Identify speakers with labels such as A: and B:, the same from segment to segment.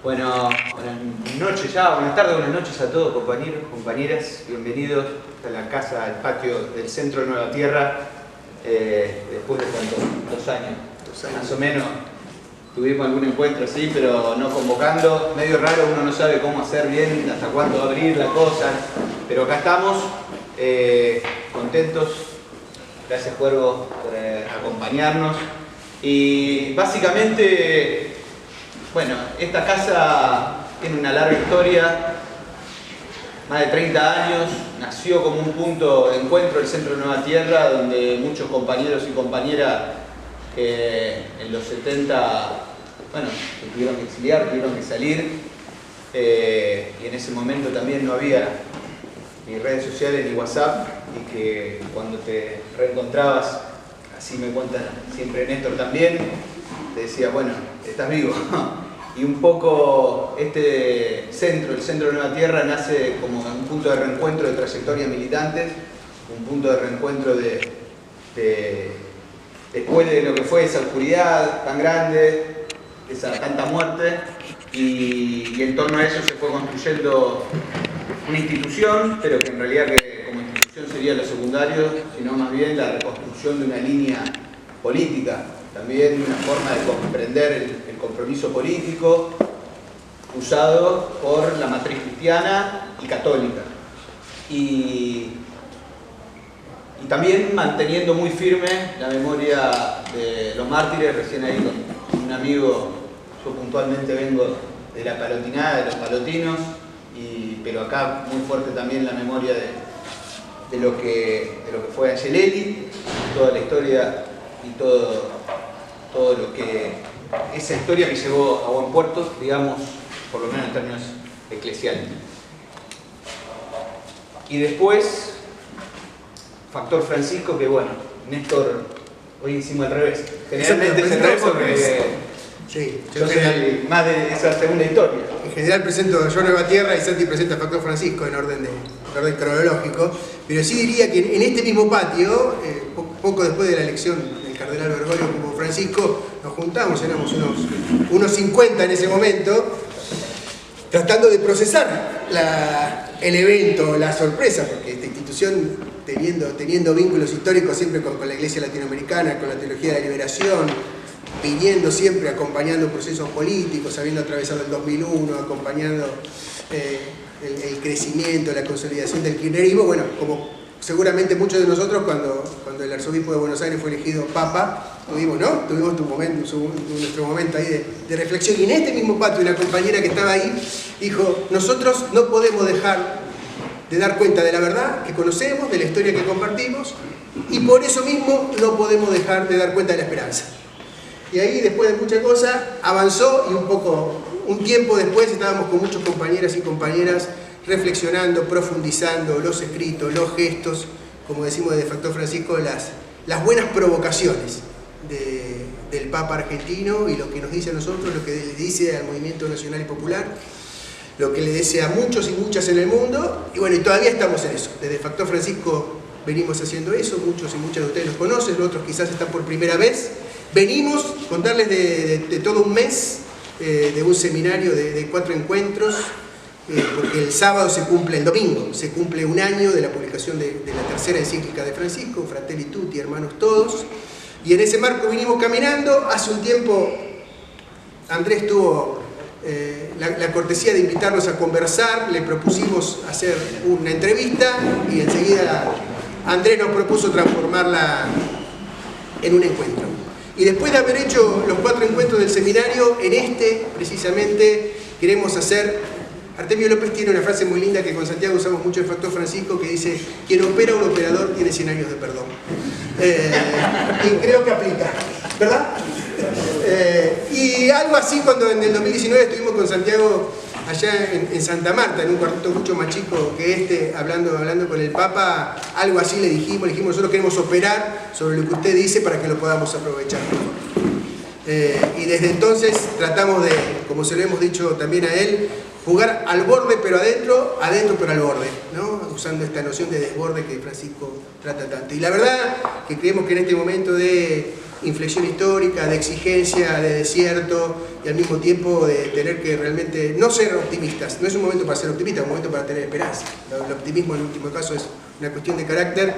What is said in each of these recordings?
A: Bueno, buenas noches ya, buenas tardes, buenas noches a todos compañeros, compañeras, bienvenidos a la casa, al patio del centro de Nueva Tierra, después de cuánto, 2 años, más o menos. Tuvimos algún encuentro así, pero no convocando, medio raro, uno no sabe cómo hacer bien, hasta cuándo abrir la cosa, pero acá estamos, contentos. Gracias Cuervo por acompañarnos. Y básicamente, bueno, esta casa tiene una larga historia, más de 30 años, nació como un punto de encuentro del centro de Nueva Tierra, donde muchos compañeros y compañeras en los 70, bueno, se tuvieron que exiliar, tuvieron que salir, y en ese momento también no había ni redes sociales ni WhatsApp, y que cuando te reencontrabas, así me cuenta siempre Néstor también, te decía, bueno, estás vivo. Y un poco este centro, el centro de Nueva Tierra, nace como un punto de reencuentro de trayectorias militantes, un punto de reencuentro después de lo que fue esa oscuridad tan grande, esa tanta muerte, y en torno a eso se fue construyendo una institución, pero que en realidad que como institución sería lo secundario, sino más bien la reconstrucción de una línea política, también una forma de comprender el compromiso político usado por la matriz cristiana y católica. Y también manteniendo muy firme la memoria de los mártires. Recién ahí con un amigo, yo puntualmente vengo de la palotinada, de los palotinos, pero acá muy fuerte también la memoria de lo que fue Angelelli, toda la historia y todo lo que esa historia que llevó a buen puerto, digamos, por lo menos en términos eclesiales. Y después, Factor Francisco, que bueno, Néstor, hoy hicimos al revés. Generalmente es al revés porque
B: sí,
A: yo soy más de esa segunda historia.
B: En general presento yo Nueva Tierra y Santi presenta Factor Francisco en orden cronológico, pero sí diría que en este mismo patio, poco después de la elección del cardenal Bergoglio como Francisco, nos juntamos, éramos unos 50 en ese momento, tratando de procesar el evento, la sorpresa, porque esta institución, teniendo vínculos históricos siempre con la Iglesia Latinoamericana, con la Teología de la Liberación, viniendo siempre acompañando procesos políticos, habiendo atravesado el 2001, acompañando el crecimiento, la consolidación del kirchnerismo. Bueno, como seguramente muchos de nosotros cuando el arzobispo de Buenos Aires fue elegido papa, tuvimos nuestro momento ahí de reflexión. Y en este mismo patio una compañera que estaba ahí dijo, nosotros no podemos dejar de dar cuenta de la verdad que conocemos, de la historia que compartimos, y por eso mismo no podemos dejar de dar cuenta de la esperanza. Y ahí, después de muchas cosas, avanzó y un tiempo después estábamos con muchos compañeras y compañeras reflexionando, profundizando los escritos, los gestos, como decimos desde Factor Francisco, las buenas provocaciones del Papa argentino y lo que nos dice a nosotros, lo que le dice al movimiento nacional y popular, lo que le dice a muchos y muchas en el mundo. Y bueno, y todavía estamos en eso. Desde Factor Francisco venimos haciendo eso, muchos y muchas de ustedes los conocen, otros quizás están por primera vez. Venimos a contarles de todo un mes, de un seminario de 4 encuentros, porque el domingo se cumple 1 año de la publicación de la 3ª encíclica de Francisco, Fratelli Tutti, hermanos todos, y en ese marco vinimos caminando. Hace un tiempo Andrés tuvo la cortesía de invitarnos a conversar, le propusimos hacer una entrevista y enseguida Andrés nos propuso transformarla en un encuentro. Y después de haber hecho los 4 encuentros del seminario, en precisamente queremos hacer... Artemio López tiene una frase muy linda que con Santiago usamos mucho en Factor Francisco, que dice, quien opera un operador tiene 100 años de perdón. Y creo que aplica, ¿verdad? Y algo así cuando en el 2019 estuvimos con Santiago allá en Santa Marta, en un cuartito mucho más chico que hablando con el Papa, algo así le dijimos, nosotros queremos operar sobre lo que usted dice para que lo podamos aprovechar mejor. Y desde entonces tratamos de, como se lo hemos dicho también a él, jugar al borde pero adentro pero al borde, ¿no? Usando esta noción de desborde que Francisco trata tanto. Y la verdad que creemos que en este momento de inflexión histórica, de exigencia, de desierto, y al mismo tiempo de tener que realmente no ser optimistas. No es un momento para ser optimista, es un momento para tener esperanza. El optimismo en el último caso es una cuestión de carácter.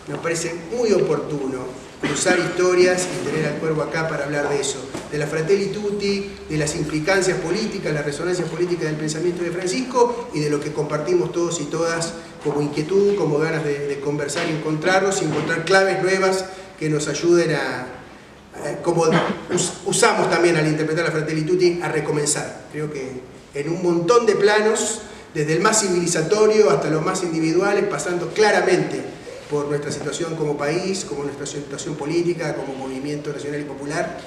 B: Nos parece muy oportuno cruzar historias y tener al Cuervo acá para hablar de eso, de la Fratelli Tutti, de las implicancias políticas, las resonancias políticas del pensamiento de Francisco y de lo que compartimos todos y todas como inquietud, como ganas de conversar y encontrarnos y encontrar claves nuevas que nos ayuden como usamos también al interpretar la Fratelli Tutti, a recomenzar. Creo que en un montón de planos, desde el más civilizatorio hasta los más individuales, pasando claramente por nuestra situación como país, como nuestra situación política, como movimiento nacional y popular,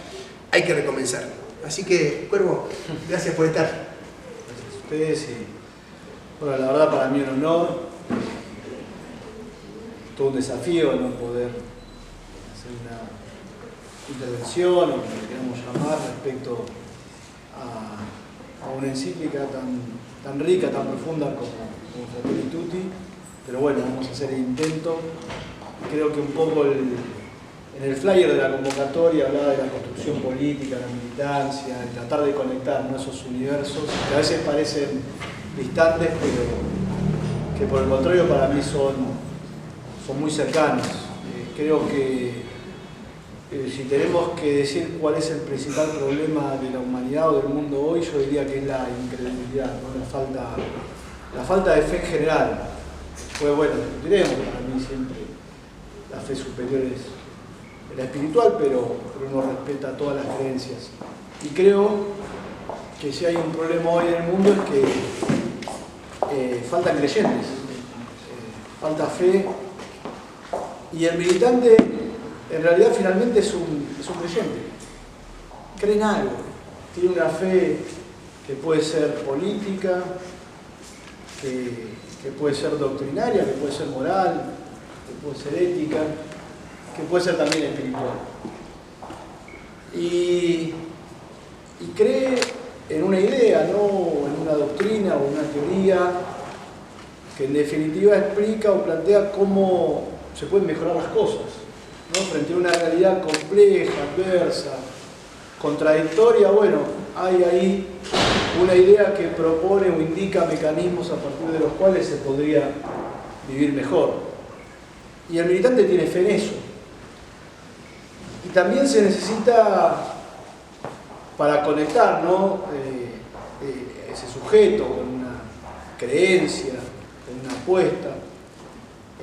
B: hay que recomenzar. Así que, Cuervo, gracias por estar.
C: Gracias a ustedes y, bueno, la verdad para mí un honor, todo un desafío no poder hacer una intervención o como le queramos llamar respecto a una encíclica tan rica, tan profunda como Fratelli Tutti. Pero bueno, vamos a hacer el intento. Creo que un poco en el flyer de la convocatoria hablaba de la construcción política, la militancia, de tratar de conectar, ¿no?, esos universos que a veces parecen distantes, pero que por el contrario para mí son muy cercanos. Creo que si tenemos que decir cuál es el principal problema de la humanidad o del mundo hoy, yo diría que es la incredulidad, ¿no?, la falta de fe en general. Pues bueno, diremos que para mí siempre la fe superior es la espiritual, pero uno respeta todas las creencias. Y creo que si hay un problema hoy en el mundo es que faltan creyentes, falta fe, y el militante en realidad finalmente es un creyente. Cree en algo, tiene una fe que puede ser política, que puede ser doctrinaria, que puede ser moral, que puede ser ética, que puede ser también espiritual. Y cree en una idea, no en una doctrina o una teoría que en definitiva explica o plantea cómo se pueden mejorar las cosas, ¿no? Frente a una realidad compleja, adversa, contradictoria. Bueno, hay ahí una idea que propone o indica mecanismos a partir de los cuales se podría vivir mejor. Y el militante tiene fe en eso. Y también se necesita, para conectar, ¿no?, ese sujeto con una creencia, con una apuesta,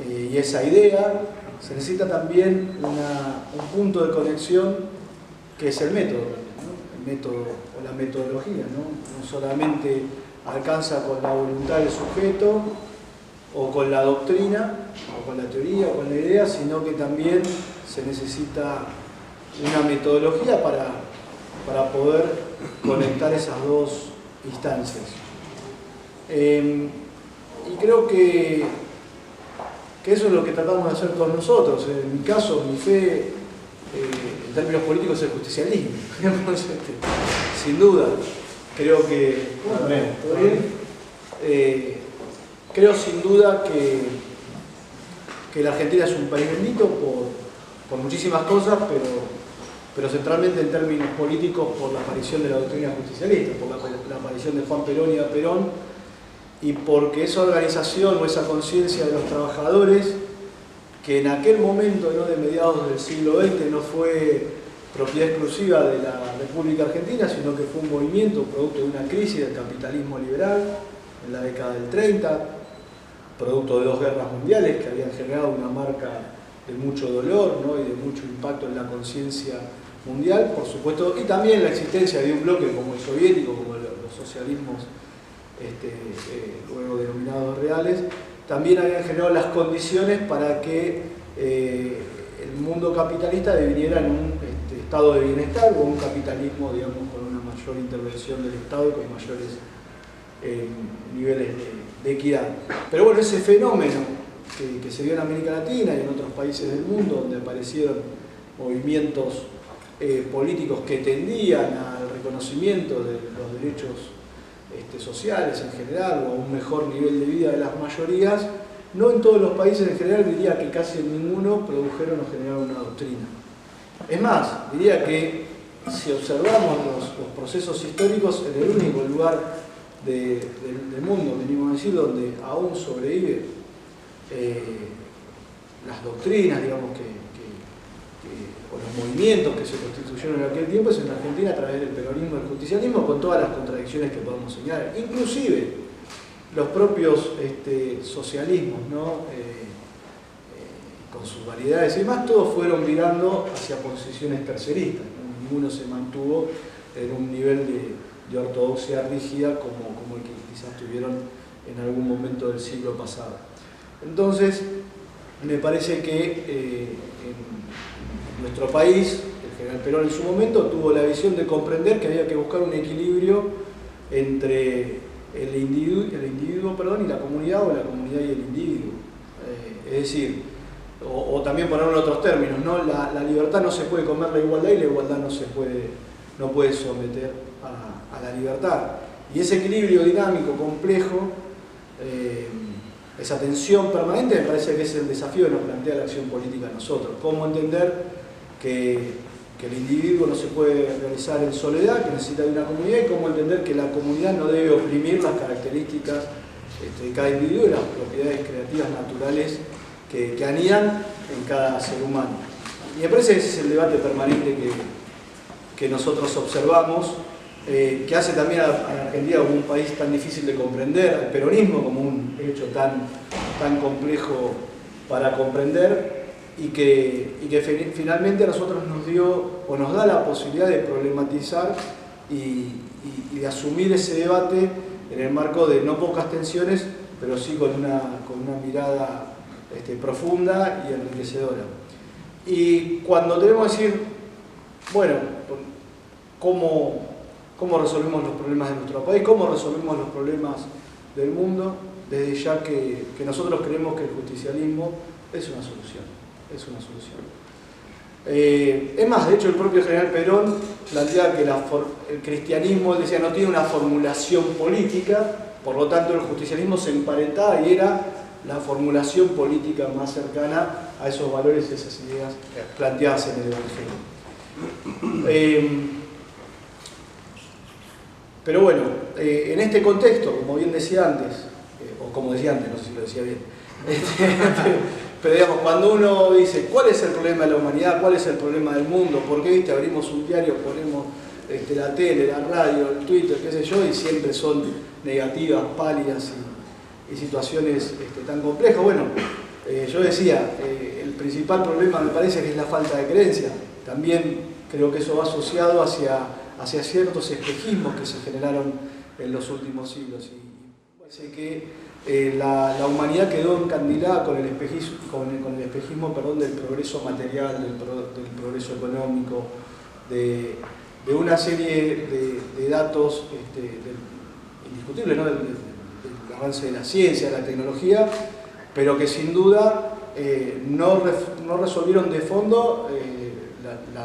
C: y esa idea, se necesita también un punto de conexión que es el método, ¿no?, el método o la metodología, ¿no? No solamente alcanza con la voluntad del sujeto o con la doctrina o con la teoría o con la idea, sino que también se necesita una metodología para poder conectar esas dos instancias. Y creo que eso es lo que tratamos de hacer todos nosotros. En mi caso, mi fe, en términos políticos, es el justicialismo. Sin duda. Creo que... ¿todo bien? Creo sin duda que la Argentina es un país bendito por muchísimas cosas, pero centralmente en términos políticos por la aparición de la doctrina justicialista, por la aparición de Juan Perón y de Perón, y porque esa organización o esa conciencia de los trabajadores, que en aquel momento, ¿no?, de mediados del siglo XX, no fue propiedad exclusiva de la República Argentina, sino que fue un movimiento producto de una crisis del capitalismo liberal en la década del 30, producto de dos guerras mundiales que habían generado una marca de mucho dolor, ¿no?, y de mucho impacto en la conciencia mundial, por supuesto, y también la existencia de un bloque como el soviético, como los socialismos luego denominados reales, también habían generado las condiciones para que el mundo capitalista deviniera en un estado de bienestar o un capitalismo, digamos, con una mayor intervención del Estado y con mayores niveles de equidad. Pero bueno, ese fenómeno que se dio en América Latina y en otros países del mundo, donde aparecieron movimientos políticos que tendían al reconocimiento de los derechos sociales en general o a un mejor nivel de vida de las mayorías, no en todos los países en general, diría que casi en ninguno produjeron o generaron una doctrina. Es más, diría que si observamos los procesos históricos, en el único lugar del mundo, venimos a decir, donde aún sobrevive las doctrinas, digamos, o los movimientos que se constituyeron en aquel tiempo, es en Argentina a través del peronismo y el justicialismo, con todas las contradicciones que podemos señalar. Inclusive los propios socialismos, ¿no? Con sus variedades y demás, todos fueron virando hacia posiciones terceristas, ¿no? Ninguno se mantuvo en un nivel de ortodoxia rígida como el que quizás tuvieron en algún momento del siglo pasado. Entonces, me parece que en nuestro país, el general Perón en su momento tuvo la visión de comprender que había que buscar un equilibrio entre el individuo y la comunidad, o la comunidad y el individuo. Es decir, o también ponerlo en otros términos, ¿no? La libertad no se puede comer la igualdad, y la igualdad no puede someter a la libertad. Y ese equilibrio dinámico, complejo, esa tensión permanente, me parece que es el desafío que nos plantea la acción política a nosotros. Cómo entender que el individuo no se puede realizar en soledad, que necesita de una comunidad, y cómo entender que la comunidad no debe oprimir las características de cada individuo y las propiedades creativas naturales que anidan en cada ser humano. Y me parece que ese es el debate permanente que nosotros observamos, que hace también a la Argentina como un país tan difícil de comprender, al peronismo como un hecho tan complejo para comprender, y que finalmente a nosotros nos da la posibilidad de problematizar y de asumir ese debate en el marco de no pocas tensiones, pero sí con una mirada profunda y enriquecedora. Y cuando tenemos que decir, bueno, ¿cómo resolvemos los problemas de nuestro país? ¿Cómo resolvemos los problemas del mundo? Desde ya que nosotros creemos que el justicialismo es una solución. Es una solución. Es más, de hecho, el propio general Perón planteaba que el cristianismo, él decía, no tiene una formulación política, por lo tanto el justicialismo se emparentaba y era la formulación política más cercana a esos valores y esas ideas planteadas en el Evangelio. Pero bueno, en este contexto, como bien decía antes, o como decía antes, no sé si lo decía bien, pero digamos, cuando uno dice, ¿cuál es el problema de la humanidad? ¿Cuál es el problema del mundo? ¿Por qué, viste, abrimos un diario, ponemos la tele, la radio, el Twitter, qué sé yo, y siempre son negativas, pálidas y situaciones tan complejas? Bueno, yo decía, el principal problema me parece que es la falta de creencia. También creo que eso va asociado hacia ciertos espejismos que se generaron en los últimos siglos. Y parece que la humanidad quedó encandilada con el espejismo del progreso material, del progreso económico, de una serie de datos indiscutibles, ¿no? del avance de la ciencia, de la tecnología, pero que sin duda no resolvieron de fondo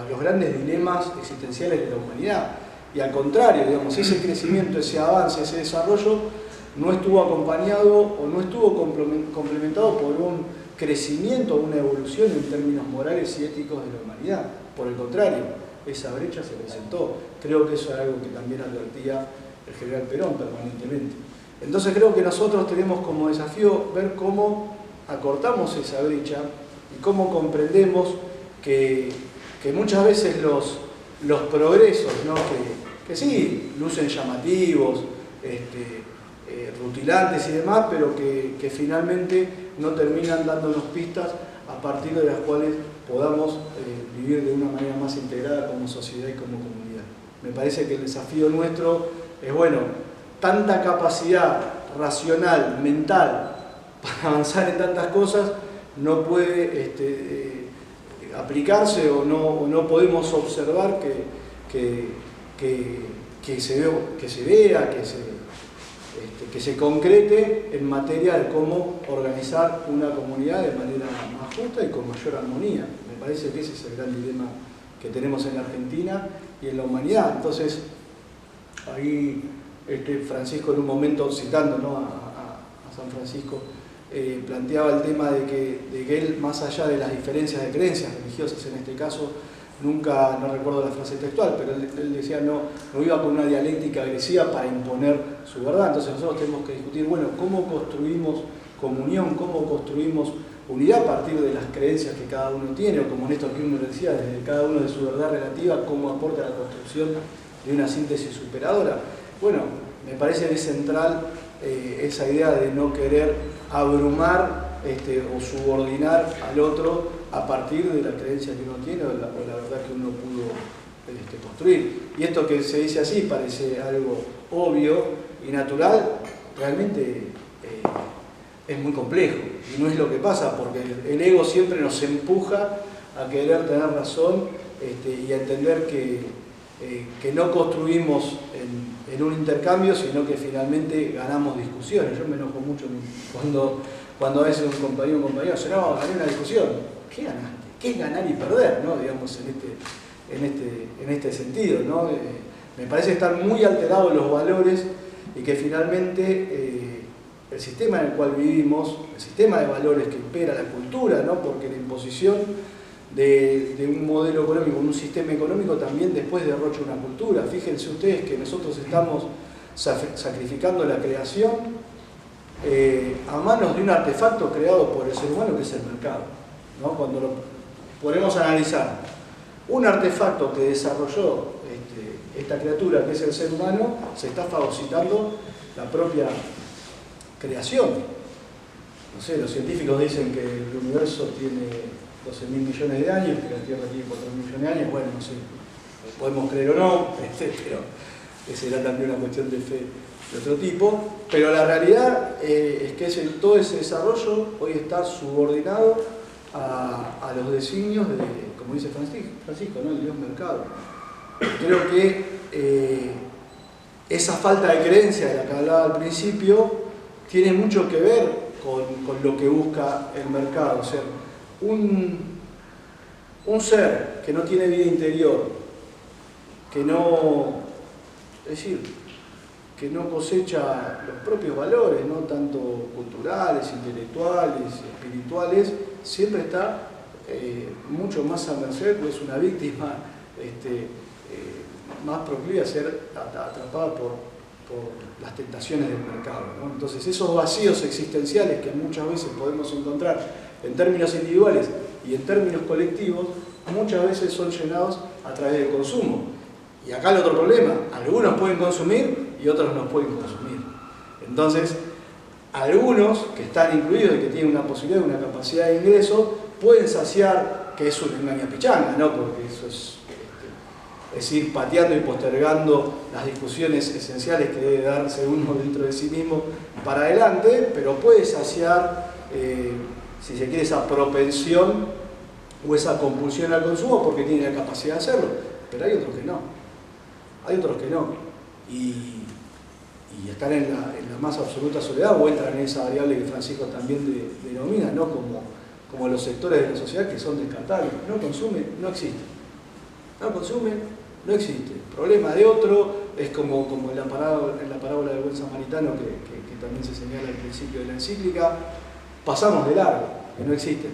C: los grandes dilemas existenciales de la humanidad. Y al contrario, digamos, ese crecimiento, ese avance, ese desarrollo no estuvo acompañado o no estuvo complementado por un crecimiento, una evolución en términos morales y éticos de la humanidad. Por el contrario, esa brecha se presentó. Creo que eso es algo que también advertía el general Perón permanentemente. Entonces creo que nosotros tenemos como desafío ver cómo acortamos esa brecha y cómo comprendemos que muchas veces los progresos, ¿no? que sí lucen llamativos, rutilantes y demás, pero que finalmente no terminan dándonos pistas a partir de las cuales podamos vivir de una manera más integrada como sociedad y como comunidad. Me parece que el desafío nuestro es, bueno, tanta capacidad racional, mental, para avanzar en tantas cosas, no puede aplicarse o no podemos observar que se concrete en materia de cómo organizar una comunidad de manera más justa y con mayor armonía. Me parece que ese es el gran dilema que tenemos en la Argentina y en la humanidad. Entonces, ahí Francisco en un momento, citando, ¿no? a San Francisco, planteaba el tema de que él, más allá de las diferencias de creencias religiosas en este caso, nunca, no recuerdo la frase textual, pero él decía no iba con una dialéctica agresiva para imponer su verdad. Entonces nosotros tenemos que discutir, bueno, cómo construimos comunión, cómo construimos unidad a partir de las creencias que cada uno tiene, o como Néstor Kirchner decía, desde cada uno de su verdad relativa, cómo aporta a la construcción de una síntesis superadora. Bueno, me parece que es central esa idea de no querer abrumar o subordinar al otro a partir de la creencia que uno tiene o la verdad que uno pudo construir. Y esto que se dice así parece algo obvio y natural, realmente es muy complejo y no es lo que pasa, porque el ego siempre nos empuja a querer tener razón y a entender que no construimos en un intercambio, sino que finalmente ganamos discusiones. Yo me enojo mucho cuando a veces un compañero dice, no, gané una discusión. ¿Qué ganaste? ¿Qué es ganar y perder? ¿No? Digamos, en este sentido, ¿no? Me parece que están muy alterados los valores y que finalmente el sistema en el cual vivimos, el sistema de valores que impera la cultura, ¿no? Porque la imposición de un modelo económico, un sistema económico también después derrocha una cultura. Fíjense ustedes que nosotros estamos sacrificando la creación a manos de un artefacto creado por el ser humano que es el mercado, ¿no? Cuando lo podemos analizar, un artefacto que desarrolló esta criatura que es el ser humano, se está fagocitando la propia creación. No sé, los científicos dicen que el universo tiene 12.000 millones de años, que la Tierra tiene 4.000 millones de años. Bueno, no sé, podemos creer o no, pero esa era también una cuestión de fe de otro tipo. Pero la realidad es que todo ese desarrollo hoy está subordinado a los designios de, como dice Francisco, ¿no? El Dios mercado. Creo que esa falta de creencia de la que hablaba al principio tiene mucho que ver con lo que busca el mercado. O sea, un ser que no tiene vida interior, que no cosecha los propios valores, no tanto culturales, intelectuales, espirituales, siempre está mucho más a merced, pues es una víctima más proclive a ser atrapada por las tentaciones del mercado, ¿no? Entonces esos vacíos existenciales que muchas veces podemos encontrar en términos individuales y en términos colectivos, muchas veces son llenados a través del consumo. Y acá el otro problema, algunos pueden consumir y otros no pueden consumir. Entonces, algunos que están incluidos y que tienen una posibilidad, una capacidad de ingreso, pueden saciar, que es una engañapichanga, ¿no? Porque eso es ir pateando y postergando las discusiones esenciales que debe darse uno dentro de sí mismo para adelante, pero puede saciar, si se quiere, esa propensión o esa compulsión al consumo porque tiene la capacidad de hacerlo, pero hay otros que no. Hay otros que no. Y están en la más absoluta soledad o entran en esa variable que Francisco también denomina, ¿no? Como los sectores de la sociedad que son descartables. No consume, no existe. No consume, no existe. El problema de otro es como en la parábola del buen samaritano que también se señala al principio de la encíclica. Pasamos de largo, que no existe.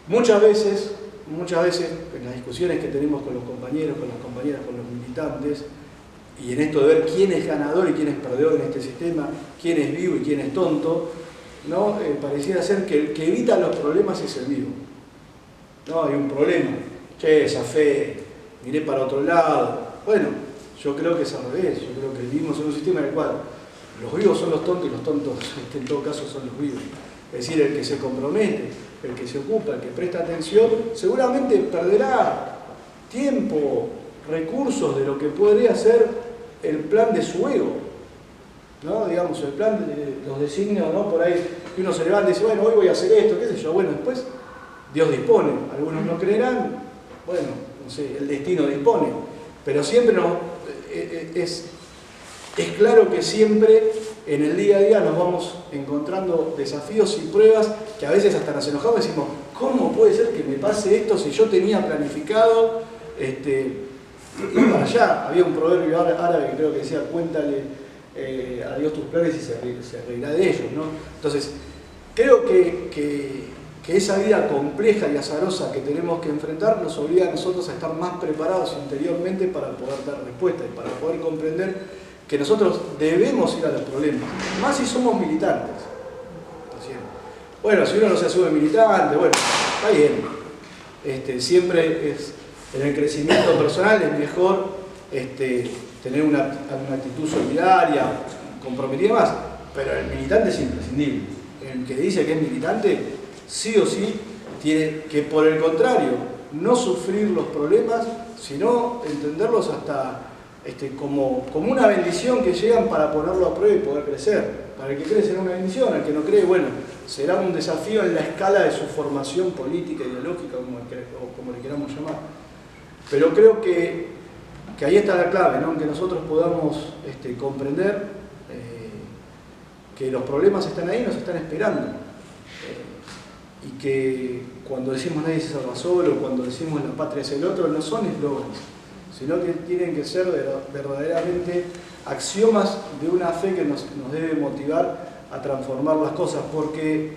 C: Muchas veces, en las discusiones que tenemos con los compañeros, con las compañeras, con los militantes, y en esto de ver quién es ganador y quién es perdedor en este sistema, quién es vivo y quién es tonto, ¿no? Pareciera ser que el que evita los problemas es el vivo. No, hay un problema. Che, esa fe, miré para otro lado. Bueno, yo creo que es al revés. Yo creo que vivimos en un sistema en el cual los vivos son los tontos y los tontos en todo caso son los vivos. Es decir, el que se compromete, el que se ocupa, el que presta atención, seguramente perderá tiempo, recursos de lo que podría ser el plan de su ego, ¿no? Digamos, el plan de los designios, ¿no? Por ahí que uno se levanta y dice, bueno, hoy voy a hacer esto, qué sé yo. Bueno, después Dios dispone, algunos no creerán, bueno, no sé, el destino dispone, pero siempre es claro que siempre en el día a día nos vamos encontrando desafíos y pruebas que a veces hasta nos enojamos y decimos, ¿cómo puede ser que me pase esto si yo tenía planificado ir para allá? Había un proverbio árabe que creo que decía, cuéntale a Dios tus planes y se reirá de ellos, ¿no? Entonces, creo que que esa vida compleja y azarosa que tenemos que enfrentar nos obliga a nosotros a estar más preparados interiormente para poder dar respuesta y para poder comprender que nosotros debemos ir a los problemas, más si somos militantes. Bueno, si uno no se asume militante, bueno, está bien. Siempre es, en el crecimiento personal es mejor tener una actitud solidaria, comprometida más, pero el militante es imprescindible. El que dice que es militante, sí o sí, tiene que, por el contrario, no sufrir los problemas, sino entenderlos hasta como una bendición que llegan para ponerlo a prueba y poder crecer. Para el que cree será una bendición, al que no cree, bueno, será un desafío en la escala de su formación política, ideológica, como le queramos llamar. Pero creo que ahí está la clave, ¿no? Que nosotros podamos comprender que los problemas están ahí, nos están esperando. Y que cuando decimos nadie se salva solo, cuando decimos la patria es el otro, no son eslogans, sino que tienen que ser verdaderamente axiomas de una fe que nos debe motivar a transformar las cosas, porque,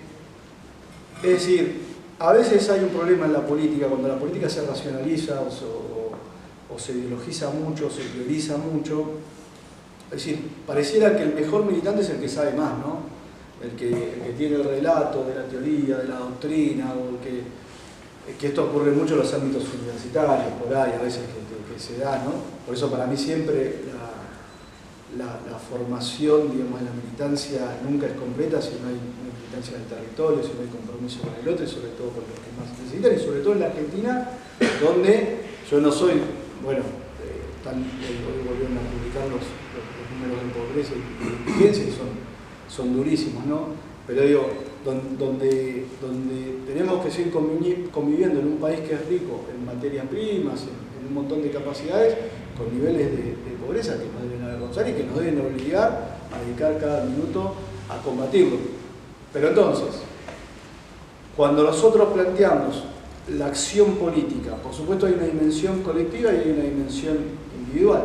C: es decir, a veces hay un problema en la política, cuando la política se racionaliza o se ideologiza mucho, se prioriza mucho, es decir, pareciera que el mejor militante es el que sabe más, ¿no? El que tiene el relato de la teoría, de la doctrina, o que esto ocurre mucho en los ámbitos universitarios, por ahí a veces que se da, ¿no? Por eso para mí siempre la formación, digamos, de la militancia nunca es completa si no hay una militancia en el territorio, si no hay compromiso con el otro y sobre todo con los que más necesitan, y sobre todo en la Argentina, donde yo no soy, bueno, hoy volvieron a publicar los números de pobreza y de indigencia y son durísimos, ¿no? Pero digo, donde tenemos que seguir conviviendo en un país que es rico en materias primas, en un montón de capacidades, con niveles de pobreza que nos deben avergonzar y que nos deben obligar a dedicar cada minuto a combatirlo. Pero entonces, cuando nosotros planteamos la acción política, por supuesto hay una dimensión colectiva y hay una dimensión individual.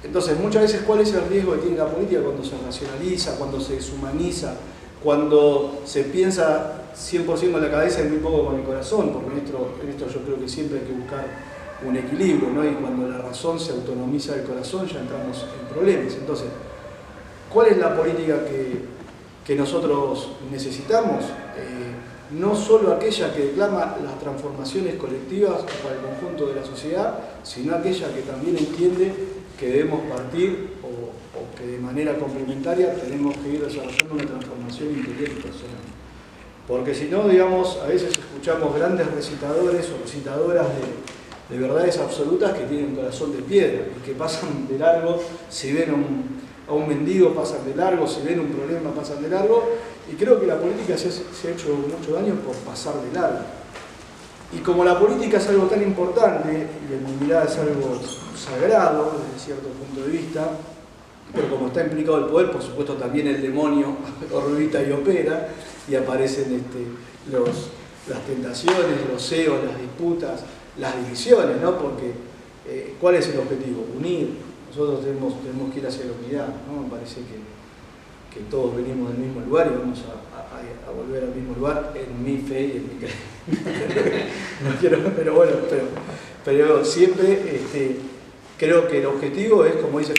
C: Entonces, muchas veces, ¿cuál es el riesgo que tiene la política cuando se racionaliza, cuando se deshumaniza, cuando se piensa 100% con la cabeza y muy poco con el corazón? Porque en esto yo creo que siempre hay que buscar un equilibrio, ¿no? Y cuando la razón se autonomiza del corazón ya entramos en problemas. Entonces, ¿cuál es la política que nosotros necesitamos? No solo aquella que declama las transformaciones colectivas para el conjunto de la sociedad, sino aquella que también entiende que debemos partir o que de manera complementaria tenemos que ir desarrollando una transformación interior y personal. Porque si no, digamos, a veces escuchamos grandes recitadores o recitadoras de verdades absolutas que tienen corazón de piedra y que pasan de largo, si ven a un mendigo pasan de largo, si ven un problema pasan de largo, y creo que la política se ha hecho mucho daño por pasar de largo. Y como la política es algo tan importante, y en mi mirada es algo sagrado desde cierto punto de vista, pero como está implicado el poder, por supuesto también el demonio orbita y opera, y aparecen las tentaciones, los ceos, las disputas, las divisiones, ¿no? Porque ¿cuál es el objetivo? Unir. Nosotros tenemos que ir hacia la unidad, ¿no? Me parece que todos venimos del mismo lugar y vamos a volver al mismo lugar en mi fe y en mi creencia. No quiero, pero bueno, pero siempre creo que el objetivo es, como dice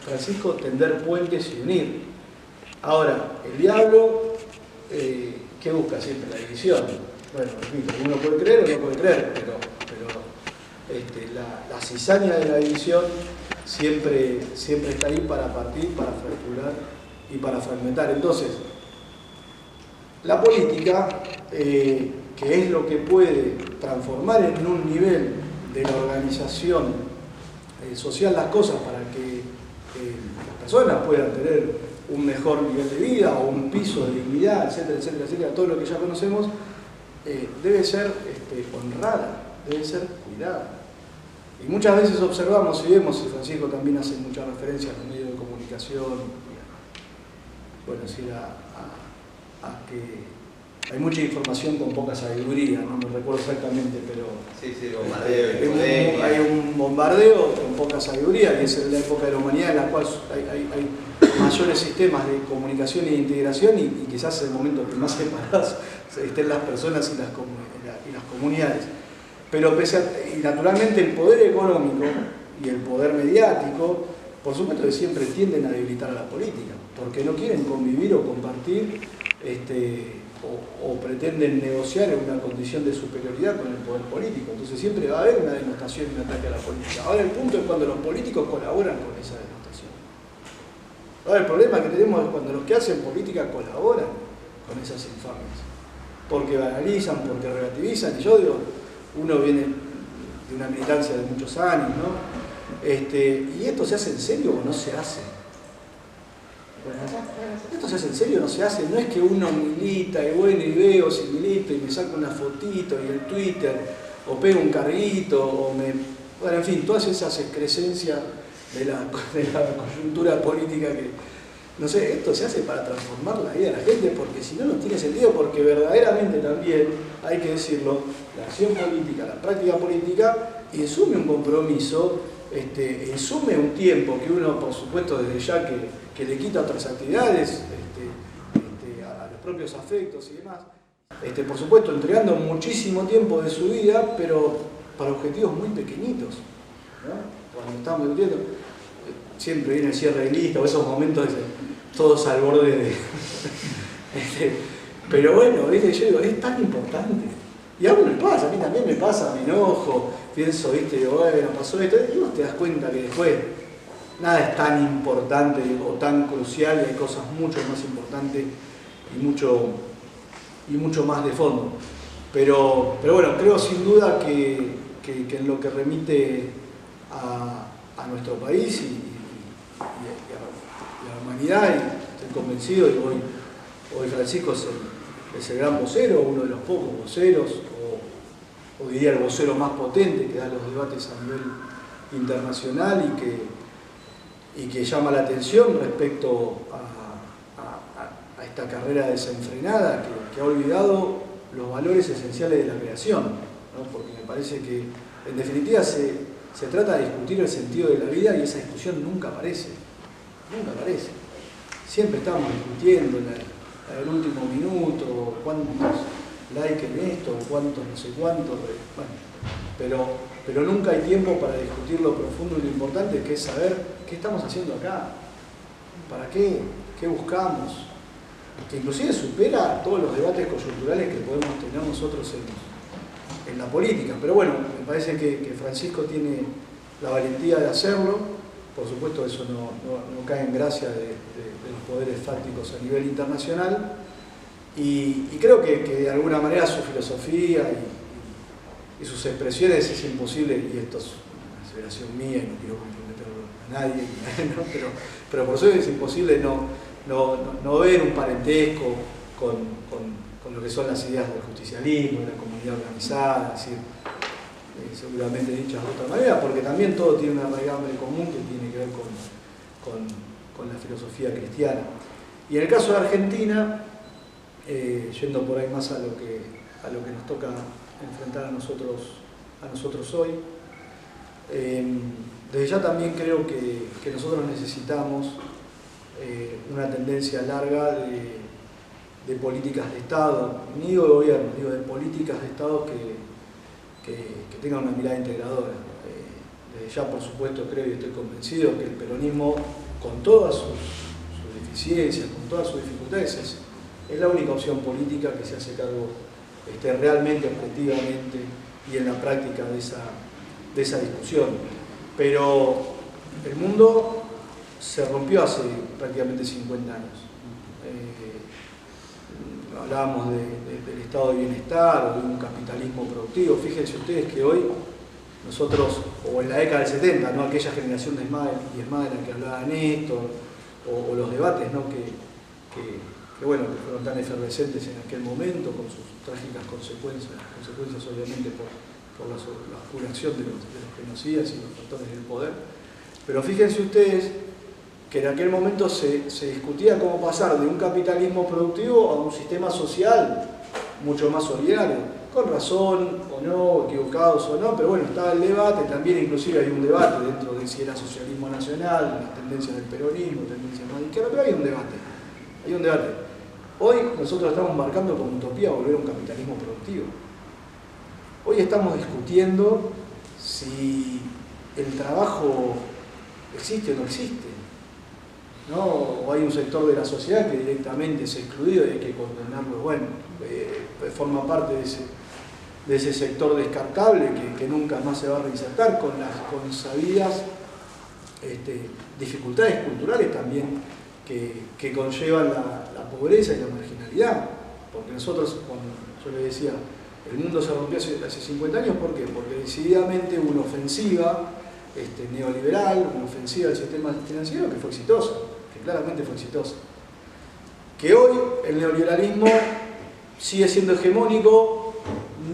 C: Francisco, tender puentes y unir. Ahora, el diablo, ¿qué busca siempre? La división. Bueno, uno puede creer o no puede creer, pero la cizaña de la división siempre está ahí para partir, para fracturar y para fragmentar. Entonces, la política, que es lo que puede transformar en un nivel de la organización social las cosas para que las personas puedan tener un mejor nivel de vida o un piso de dignidad, etcétera, etcétera, etcétera, todo lo que ya conocemos, debe ser honrada, debe ser cuidada. Y muchas veces observamos y vemos, y Francisco también hace muchas referencias a los medios de comunicación, bueno, sí, a que hay mucha información con poca sabiduría, no me recuerdo exactamente, pero
A: sí, bombardeo,
C: hay un bombardeo con poca sabiduría, y es la época de la humanidad en la cual hay mayores sistemas de comunicación e integración, y quizás es el momento que más separadas estén las personas y las comunidades. Pero y naturalmente el poder económico y el poder mediático, por supuesto que siempre tienden a debilitar a la política, porque no quieren convivir o compartir o pretenden negociar en una condición de superioridad con el poder político. Entonces siempre va a haber una denostación y un ataque a la política. Ahora el punto es cuando los políticos colaboran con esa denostación. Ahora el problema que tenemos es cuando los que hacen política colaboran con esas infamias, porque banalizan, porque relativizan. Y yo digo, uno viene de una militancia de muchos años, ¿no? ¿Y esto se hace en serio o no se hace? Esto se hace en serio o no se hace. No es que uno milita y bueno, y veo si milito y me saco una fotito y el Twitter, o pego un carguito, bueno, en fin, todas esas excrescencias de la coyuntura política que, no sé, esto se hace para transformar la vida de la gente, porque si no, no tiene sentido, porque verdaderamente también, hay que decirlo, la acción política, la práctica política, insume un compromiso, insume un tiempo que uno, por supuesto, desde ya que le quita otras actividades, a los propios afectos y demás, por supuesto, entregando muchísimo tiempo de su vida, pero para objetivos muy pequeñitos, ¿no? Cuando estamos discutiendo, siempre viene el cierre de lista o esos momentos todos al borde de... pero bueno, ¿viste? Yo digo, es tan importante. Y a uno le pasa, a mí también me pasa, me enojo, pienso, ¿viste? Digo, bueno, pasó esto, y vos te das cuenta que después nada es tan importante o tan crucial, y hay cosas mucho más importantes y mucho más de fondo. Pero bueno, creo sin duda que en lo que remite a nuestro país y a la humanidad, y estoy convencido, y hoy Francisco es el gran vocero, uno de los pocos voceros, o diría el vocero más potente que da los debates a nivel internacional y que llama la atención respecto a esta carrera desenfrenada que ha olvidado los valores esenciales de la creación, ¿no? Porque me parece que en definitiva se trata de discutir el sentido de la vida, y esa discusión nunca aparece, siempre estamos discutiendo el último minuto, cuántos likes en esto, cuántos no sé cuántos, bueno, pero nunca hay tiempo para discutir lo profundo y lo importante, que es saber qué estamos haciendo acá, para qué buscamos, que inclusive supera todos los debates coyunturales que podemos tener nosotros en la política. Pero bueno, me parece que Francisco tiene la valentía de hacerlo. Por supuesto, eso no cae en gracia de los poderes fácticos a nivel internacional, y creo que de alguna manera su filosofía y sus expresiones es imposible, y esto es una aseveración mía y no quiero comprometer a nadie, ¿no? pero por eso es imposible no ver un parentesco con lo que son las ideas del justicialismo, de la comunidad organizada, es decir, seguramente dichas de otra manera, porque también todo tiene una raigambre común que tiene que ver con la filosofía cristiana. Y en el caso de Argentina, yendo por ahí más a lo que nos toca enfrentar a nosotros hoy, desde ya también creo que nosotros necesitamos una tendencia larga de políticas de Estado, ni digo de gobierno, digo de políticas de Estado que tengan una mirada integradora. Desde ya, por supuesto, creo y estoy convencido que el peronismo, con todas sus deficiencias, con todas sus dificultades, es la única opción política que se hace cargo realmente, objetivamente y en la práctica de esa discusión. Pero el mundo se rompió hace prácticamente 50 años. Hablábamos del estado de bienestar o de un capitalismo productivo. Fíjense ustedes que hoy nosotros, o en la década del 70, ¿no? Aquella generación de Esmadel que hablaba Néstor, o los debates, ¿no? que fueron tan efervescentes en aquel momento, con sus trágicas consecuencias obviamente por la oscuración de los genocidas y los factores del poder. Pero fíjense ustedes que en aquel momento se discutía cómo pasar de un capitalismo productivo a un sistema social mucho más solidario, con razón o no, equivocados o no, pero bueno, estaba el debate, también inclusive hay un debate dentro de si era socialismo nacional, las tendencias del peronismo, tendencias más de izquierda, pero hay un debate. Hoy nosotros estamos marcando como utopía volver a un capitalismo productivo. Hoy estamos discutiendo si el trabajo existe o no existe, ¿no? O hay un sector de la sociedad que directamente es excluido y hay que condenarlo, bueno, forma parte de ese sector descartable que nunca más se va a reinsertar con sabidas dificultades culturales también que conllevan la pobreza y la marginalidad. Porque nosotros, cuando yo le decía, el mundo se rompió hace 50 años, ¿por qué? Porque decididamente hubo una ofensiva neoliberal, una ofensiva del sistema financiero que fue exitosa, que claramente fue exitosa. Que hoy el neoliberalismo sigue siendo hegemónico,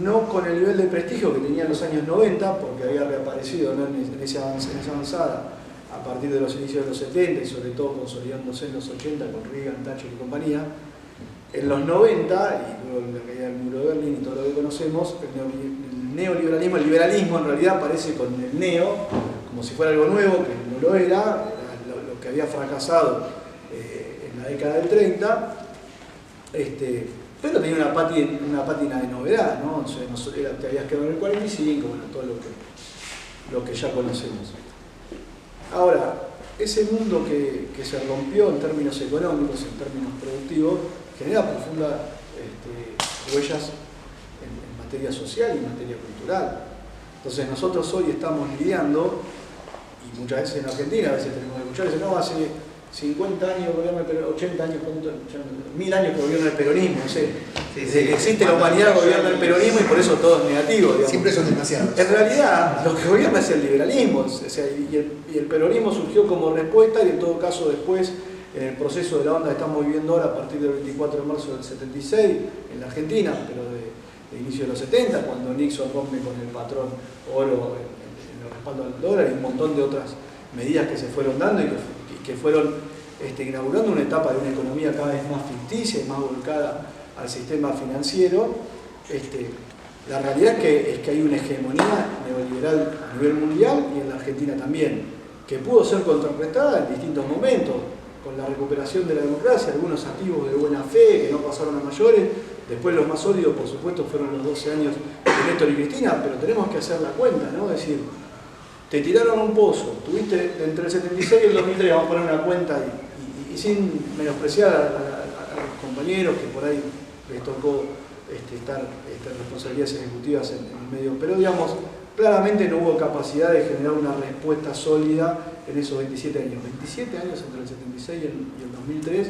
C: no con el nivel de prestigio que tenía en los años 90, porque había reaparecido, ¿no?, en esa avanzada a partir de los inicios de los 70 y sobre todo consolidándose en los 80 con Reagan, Thatcher y compañía. En los 90, y luego en la caída del muro de Berlín y todo lo que conocemos, el neoliberalismo, el liberalismo en realidad aparece con el neo, como si fuera algo nuevo, que no lo era lo que había fracasado en la década del 30, pero tenía una pátina de novedad, ¿no? O sea, te habías quedado en el 45, bueno, todo lo que ya conocemos. Ahora, ese mundo que se rompió en términos económicos, en términos productivos, genera profundas huellas en materia social y en materia cultural. Entonces nosotros hoy estamos lidiando, y muchas veces en Argentina, a veces tenemos que escuchar, dicen, no, hace 50 años, 80 años, 1000 años que gobierna el peronismo, no sé. Desde que existe la humanidad gobierna el peronismo y por eso todo es negativo, digamos.
B: Siempre son demasiados.
C: En realidad, lo que gobierna es el liberalismo, o sea, y el peronismo surgió como respuesta y en todo caso después, en el proceso de la onda que estamos viviendo ahora a partir del 24 de marzo del 76 en la Argentina, pero de inicio de los 70, cuando Nixon rompe con el patrón oro en el respaldo al dólar y un montón de otras medidas que se fueron dando y que fueron inaugurando una etapa de una economía cada vez más ficticia y más volcada al sistema financiero. La realidad es que hay una hegemonía neoliberal a nivel mundial y en la Argentina también, que pudo ser contrarrestada en distintos momentos, con la recuperación de la democracia, algunos activos de buena fe que no pasaron a mayores. Después los más sólidos, por supuesto, fueron los 12 años de Néstor y Cristina, pero tenemos que hacer la cuenta, ¿no? Es decir, te tiraron a un pozo, tuviste entre el 76 y el 2003, vamos a poner una cuenta y sin menospreciar a los compañeros que por ahí les tocó estar responsabilidades ejecutivas en el medio, pero digamos, claramente no hubo capacidad de generar una respuesta sólida en esos 27 años. 27 años entre el 76 y el 2003,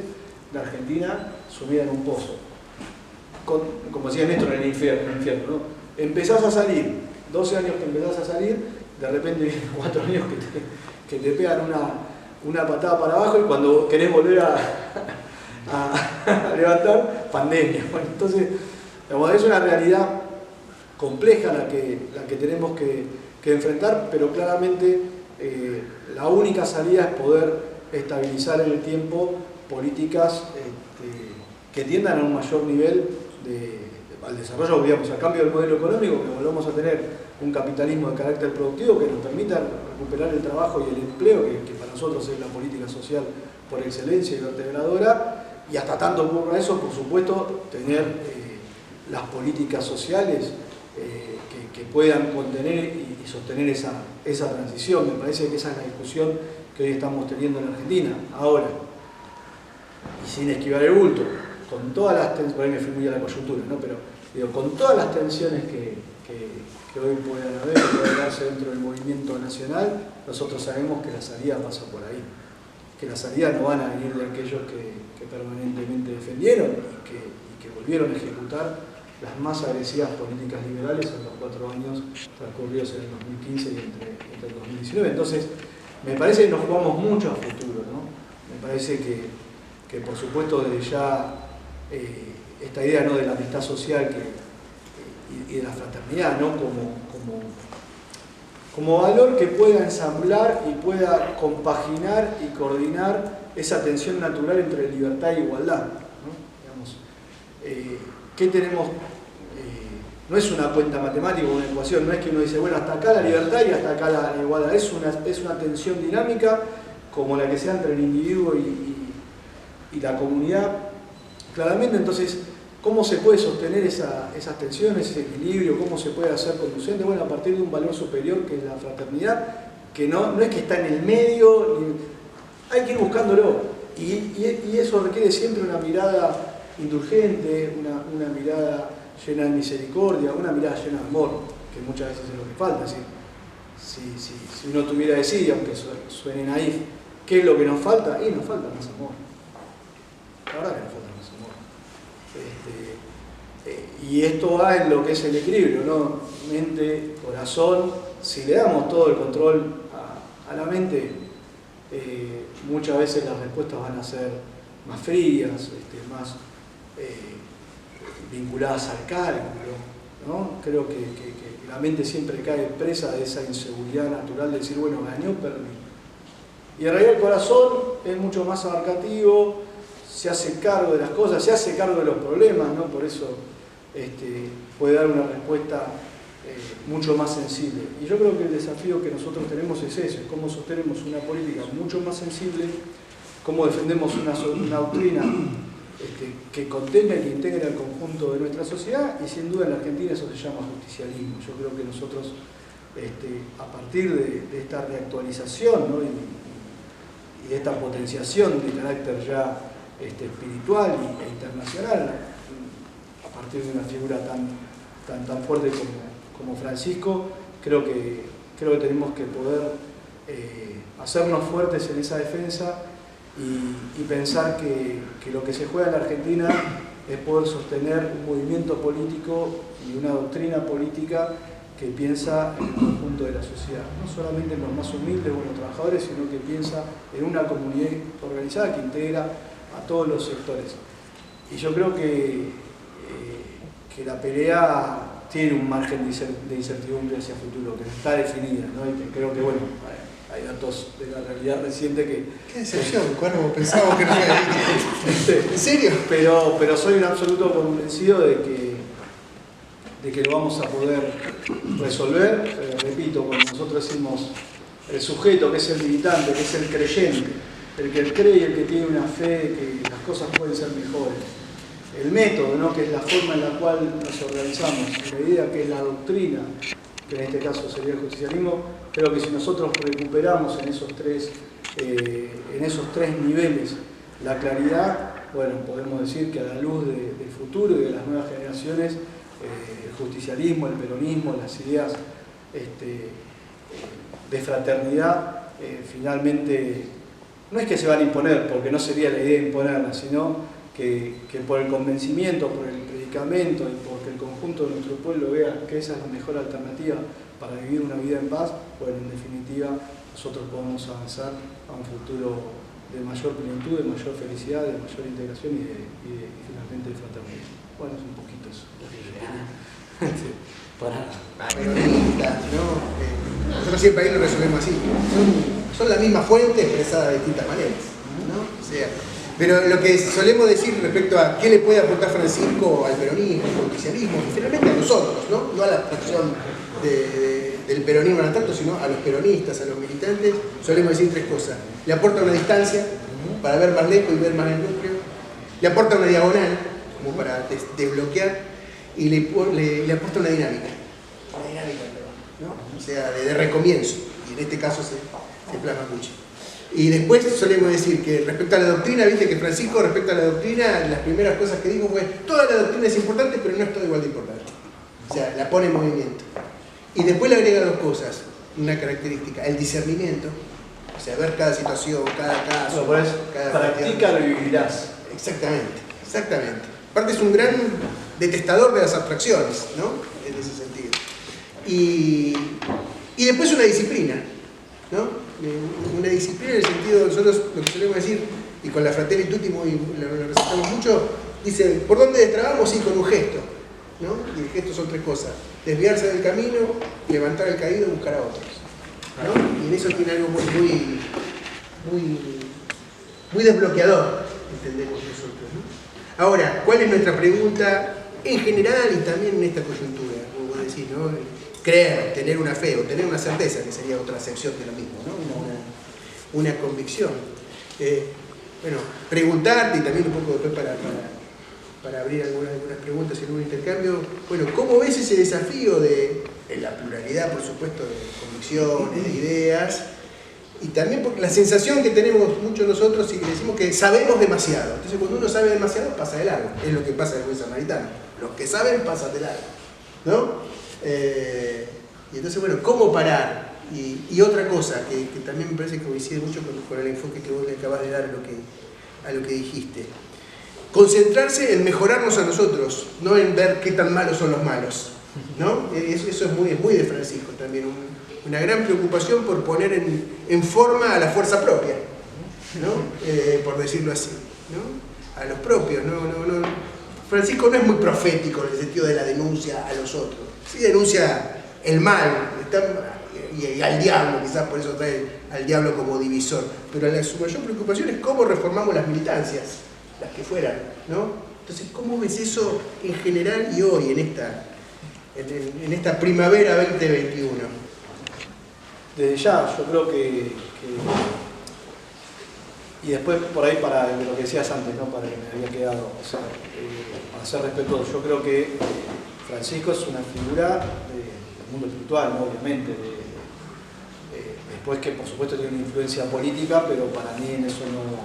C: la Argentina sumida en un pozo. Como decía Néstor, en el infierno, ¿no? Empezás a salir, 12 años que empezás a salir, de repente vienen 4 años que te pegan una patada para abajo y cuando querés volver a levantar, pandemia. Bueno, entonces, es una realidad compleja la que tenemos que enfrentar, pero claramente la única salida es poder estabilizar en el tiempo políticas que tiendan a un mayor nivel al desarrollo, digamos, al cambio del modelo económico, que volvamos a tener un capitalismo de carácter productivo que nos permita recuperar el trabajo y el empleo, que para nosotros es la política social por excelencia y vertebradora, y hasta tanto ocurra eso, por supuesto, tener las políticas sociales que puedan contener y sostener esa transición. Me parece que esa es la discusión que hoy estamos teniendo en Argentina. Ahora, y sin esquivar el bulto, con todas las tensiones, por ahí me fui muy a la coyuntura, ¿no? Pero digo, con todas las tensiones que hoy puedan haber, que puedan darse dentro del movimiento nacional, nosotros sabemos que la salida pasa por ahí, que la salida no van a venir de aquellos que permanentemente defendieron y que volvieron a ejecutar las más agresivas políticas liberales en los 4 años transcurridos en el 2015 y entre el 2019. Entonces, me parece que nos jugamos mucho a futuro, ¿no? Me parece que por supuesto desde ya esta idea, ¿no?, de la amistad social y de la fraternidad, ¿no?, como valor que pueda ensamblar y pueda compaginar y coordinar esa tensión natural entre libertad e igualdad, ¿no? Digamos, ¿qué tenemos? no es una cuenta matemática o una ecuación, no es que uno dice, bueno, hasta acá la libertad y hasta acá la igualdad. Es una tensión dinámica como la que se da entre el individuo y la comunidad. Claramente, entonces, ¿cómo se puede sostener esas tensiones, ese equilibrio? ¿Cómo se puede hacer conducente? Bueno, a partir de un valor superior que es la fraternidad, que no es que está en el medio, hay que ir buscándolo. Y eso requiere siempre una mirada indulgente, una mirada llena de misericordia, una mirada llena de amor, que muchas veces es lo que falta. Si uno tuviera que decir, aunque suene naif, ¿qué es lo que nos falta? Y nos falta más amor. La verdad que nos falta más amor. Y esto va en lo que es el equilibrio, ¿no? Mente, corazón. Si le damos todo el control a la mente, muchas veces las respuestas van a ser más frías, más vinculadas al cálculo, ¿no? Creo que la mente siempre cae presa de esa inseguridad natural de decir, bueno, gané o perdí. Y en realidad el corazón es mucho más abarcativo, se hace cargo de las cosas, se hace cargo de los problemas, ¿no? Por eso puede dar una respuesta mucho más sensible. Y yo creo que el desafío que nosotros tenemos es ese, cómo sostenemos una política mucho más sensible, cómo defendemos una doctrina que contenga y que integre al conjunto de nuestra sociedad, y sin duda en la Argentina eso se llama justicialismo. Yo creo que nosotros, a partir de esta reactualización, ¿no? y de esta potenciación de carácter ya espiritual e internacional, a partir de una figura tan fuerte como Francisco, creo que tenemos que poder hacernos fuertes en esa defensa y pensar que lo que se juega en la Argentina es poder sostener un movimiento político y una doctrina política que piensa en el conjunto de la sociedad, no solamente en los más humildes o en los trabajadores, sino que piensa en una comunidad organizada que integra a todos los sectores. Y yo creo que la pelea tiene un margen de incertidumbre hacia futuro, que no está definida, ¿no? Y que creo que, bueno, hay datos de la realidad reciente que...
B: ¡Qué decepción! ¿Cuándo pensábamos que no era ahí? ¿En serio?
C: Pero soy un absoluto convencido de que lo vamos a poder resolver. Repito, cuando nosotros decimos el sujeto, que es el militante, que es el creyente, el que cree y el que tiene una fe de que las cosas pueden ser mejores. El método, ¿no? Que es la forma en la cual nos organizamos, la idea que es la doctrina, que en este caso sería el justicialismo. Creo que si nosotros recuperamos en esos tres niveles la claridad, bueno, podemos decir que a la luz del futuro y de las nuevas generaciones, el justicialismo, el peronismo, las ideas de fraternidad, finalmente, no es que se van a imponer, porque no sería la idea de imponerlas, sino que por el convencimiento, por el predicamento y porque el conjunto de nuestro pueblo vea que esa es la mejor alternativa para vivir una vida en paz, bueno, en definitiva, nosotros podemos avanzar a un futuro de mayor plenitud, de mayor felicidad, de mayor integración y finalmente de fraternidad. Bueno, es un poquito eso.
B: Peronistas, ¿no? Nosotros siempre ahí lo resolvemos así. Son la misma fuente expresada de distintas maneras, ¿no? O sea, pero lo que solemos decir respecto a qué le puede aportar Francisco al peronismo, al justicialismo, y finalmente a nosotros, ¿no? No a la abstracción del peronismo no tanto, sino a los peronistas, a los militantes, solemos decir tres cosas. Le aporta una distancia para ver más lejos y ver más el núcleo, le aporta una diagonal como para desbloquear, y le aporta una dinámica, ¿no? O sea, de recomienzo, y en este caso se plasma mucho. Y después solemos decir que respecto a la doctrina, viste que Francisco respecto a la doctrina, las primeras cosas que dijo fue, toda la doctrina es importante, pero no es todo igual de importante. O sea, la pone en movimiento. Y después le agrega dos cosas, una característica, el discernimiento, o sea, ver cada situación, cada caso, cada
C: practícalo y vivirás.
B: Exactamente. Aparte es un gran detestador de las abstracciones, ¿no? En ese sentido. Y después una disciplina, ¿no? Una disciplina en el sentido, nosotros lo que solemos decir, y con la Fratelli Tutti lo resaltamos mucho, dice, ¿por dónde destrabamos? Sí, con un gesto, ¿no? Y el gesto son tres cosas: desviarse del camino, levantar al caído, buscar a otros, ¿no? Y en eso tiene algo muy desbloqueador, entendemos nosotros, ¿no? Ahora, ¿cuál es nuestra pregunta en general y también en esta coyuntura? decís, ¿no? Creer, tener una fe o tener una certeza, que sería otra acepción de lo mismo, ¿no? Una convicción. Bueno, preguntarte, y también un poco después para abrir algunas preguntas en un intercambio, bueno, ¿cómo ves ese desafío de la pluralidad, por supuesto, de convicciones, de ideas? Y también porque la sensación que tenemos muchos nosotros y que decimos que sabemos demasiado. Entonces cuando uno sabe demasiado pasa de largo. Es lo que pasa en el buen samaritano. Los que saben pasan de largo, ¿no? Y entonces, bueno, ¿cómo parar? Y otra cosa que también me parece que coincide mucho con el enfoque que vos le acabas de dar a lo que dijiste. Concentrarse en mejorarnos a nosotros, no en ver qué tan malos son los malos, ¿no? Eso es muy de Francisco también. Una gran preocupación por poner en forma a la fuerza propia, ¿no? Por decirlo así, ¿no? A los propios. Francisco no es muy profético en el sentido de la denuncia a los otros. Sí denuncia el mal y al diablo, quizás por eso trae al diablo como divisor. Pero su mayor preocupación es cómo reformamos las militancias, las que fueran, ¿no? Entonces, ¿cómo ves eso en general y hoy, en esta primavera 2021?
C: Desde ya, yo creo que y después por ahí para lo que decías antes, ¿no? Para que me había quedado, o sea, para ser respetuoso, yo creo que Francisco es una figura del mundo espiritual, ¿no? Obviamente, después que por supuesto tiene una influencia política, pero para mí en eso no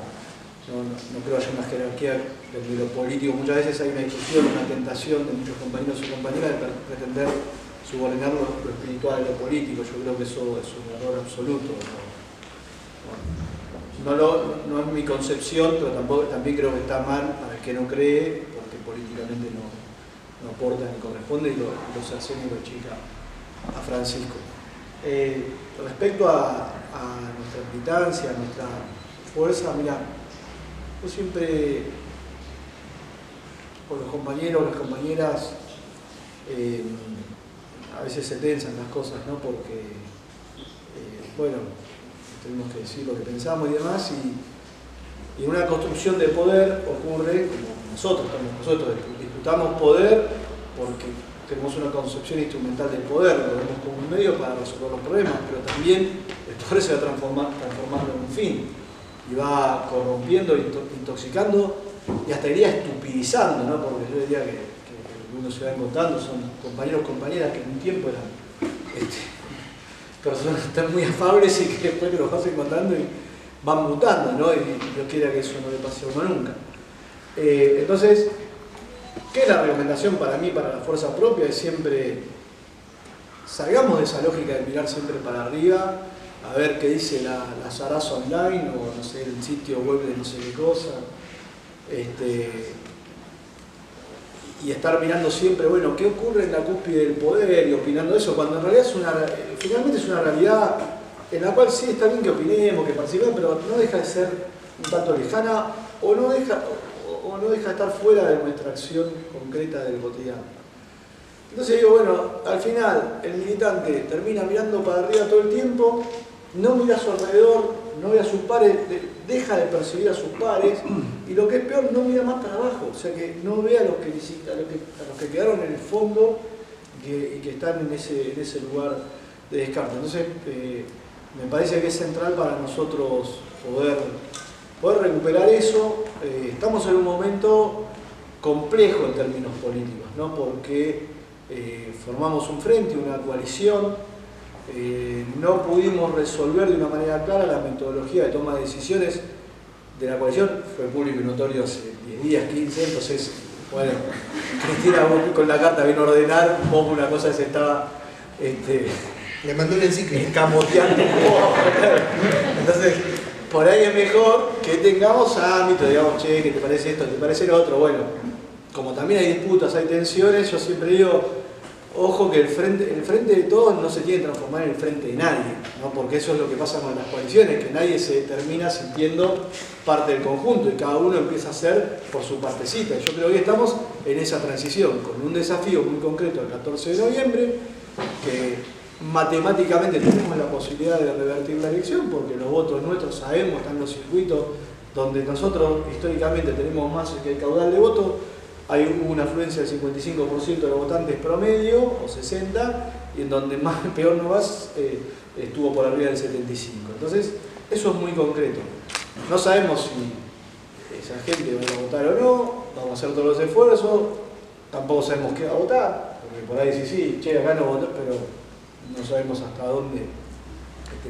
C: creo que haya una jerarquía de lo político. Muchas veces hay una discusión, una tentación de muchos compañeros y compañeras de pretender subordinar lo espiritual a lo político. Yo creo que eso es un error absoluto. No es mi concepción, pero también creo que está mal para el que no cree, porque políticamente no aporta ni corresponde, y lo cercena y lo chica a Francisco. Respecto a nuestra militancia, a nuestra fuerza, mira, yo siempre con los compañeros o las compañeras a veces se tensan las cosas, ¿no? Porque, bueno, tenemos que decir lo que pensamos y demás, y una construcción de poder ocurre como nosotros disputamos poder porque tenemos una concepción instrumental del poder, lo vemos como un medio para resolver los problemas, pero también el poder se va transformando en un fin, y va corrompiendo, intoxicando, y hasta diría estupidizando, ¿no? Porque yo diría que uno se va encontrando, son compañeros, compañeras que en un tiempo eran personas tan muy afables y que después te los vas encontrando y van mutando, ¿no? Y Dios quiera que eso no le pase a uno nunca. Entonces, ¿qué es la recomendación para mí, para la fuerza propia? Es siempre, salgamos de esa lógica de mirar siempre para arriba, a ver qué dice la Sarasa online, o no sé, el sitio web de no sé qué cosa, y estar mirando siempre, bueno, qué ocurre en la cúspide del poder y opinando eso, cuando en realidad finalmente es una realidad en la cual sí está bien que opinemos, que participemos, pero no deja de ser un tanto lejana, o no deja de estar fuera de nuestra acción concreta del cotidiano. Entonces digo, bueno, al final el militante termina mirando para arriba todo el tiempo, no mira a su alrededor, no ve a sus pares, deja de percibir a sus pares, y lo que es peor, no mira más para abajo, o sea que no ve a los que quedaron en el fondo y que están en ese lugar de descarte. Entonces me parece que es central para nosotros poder recuperar eso. Estamos en un momento complejo en términos políticos, ¿no? Porque formamos un frente, una coalición, no pudimos resolver de una manera clara la metodología de toma de decisiones de la coalición, fue público y notorio hace 10 días, 15, entonces, bueno, Cristina con la carta vino a ordenar un poco una cosa que se estaba
B: le mandó una encíclica
C: escamoteando un poco. Entonces, por ahí es mejor que tengamos ámbito, digamos, che, ¿qué te parece esto? ¿Te parece lo otro? Bueno, como también hay disputas, hay tensiones, yo siempre digo, ojo que el frente de todos no se tiene que transformar en el frente de nadie, ¿no? Porque eso es lo que pasa con las coaliciones, que nadie se termina sintiendo parte del conjunto y cada uno empieza a hacer por su partecita. Yo creo que hoy estamos en esa transición, con un desafío muy concreto el 14 de noviembre, que matemáticamente tenemos la posibilidad de revertir la elección, porque los votos nuestros sabemos, están los circuitos donde nosotros históricamente tenemos más que el caudal de votos, hubo una afluencia del 55% de los votantes promedio, o 60%, y en donde más peor no vas, estuvo por arriba del 75%. Entonces, eso es muy concreto. No sabemos si esa gente va a ir a votar o no, vamos a hacer todos los esfuerzos, tampoco sabemos qué va a votar, porque por ahí sí, che, acá no votar, pero no sabemos hasta dónde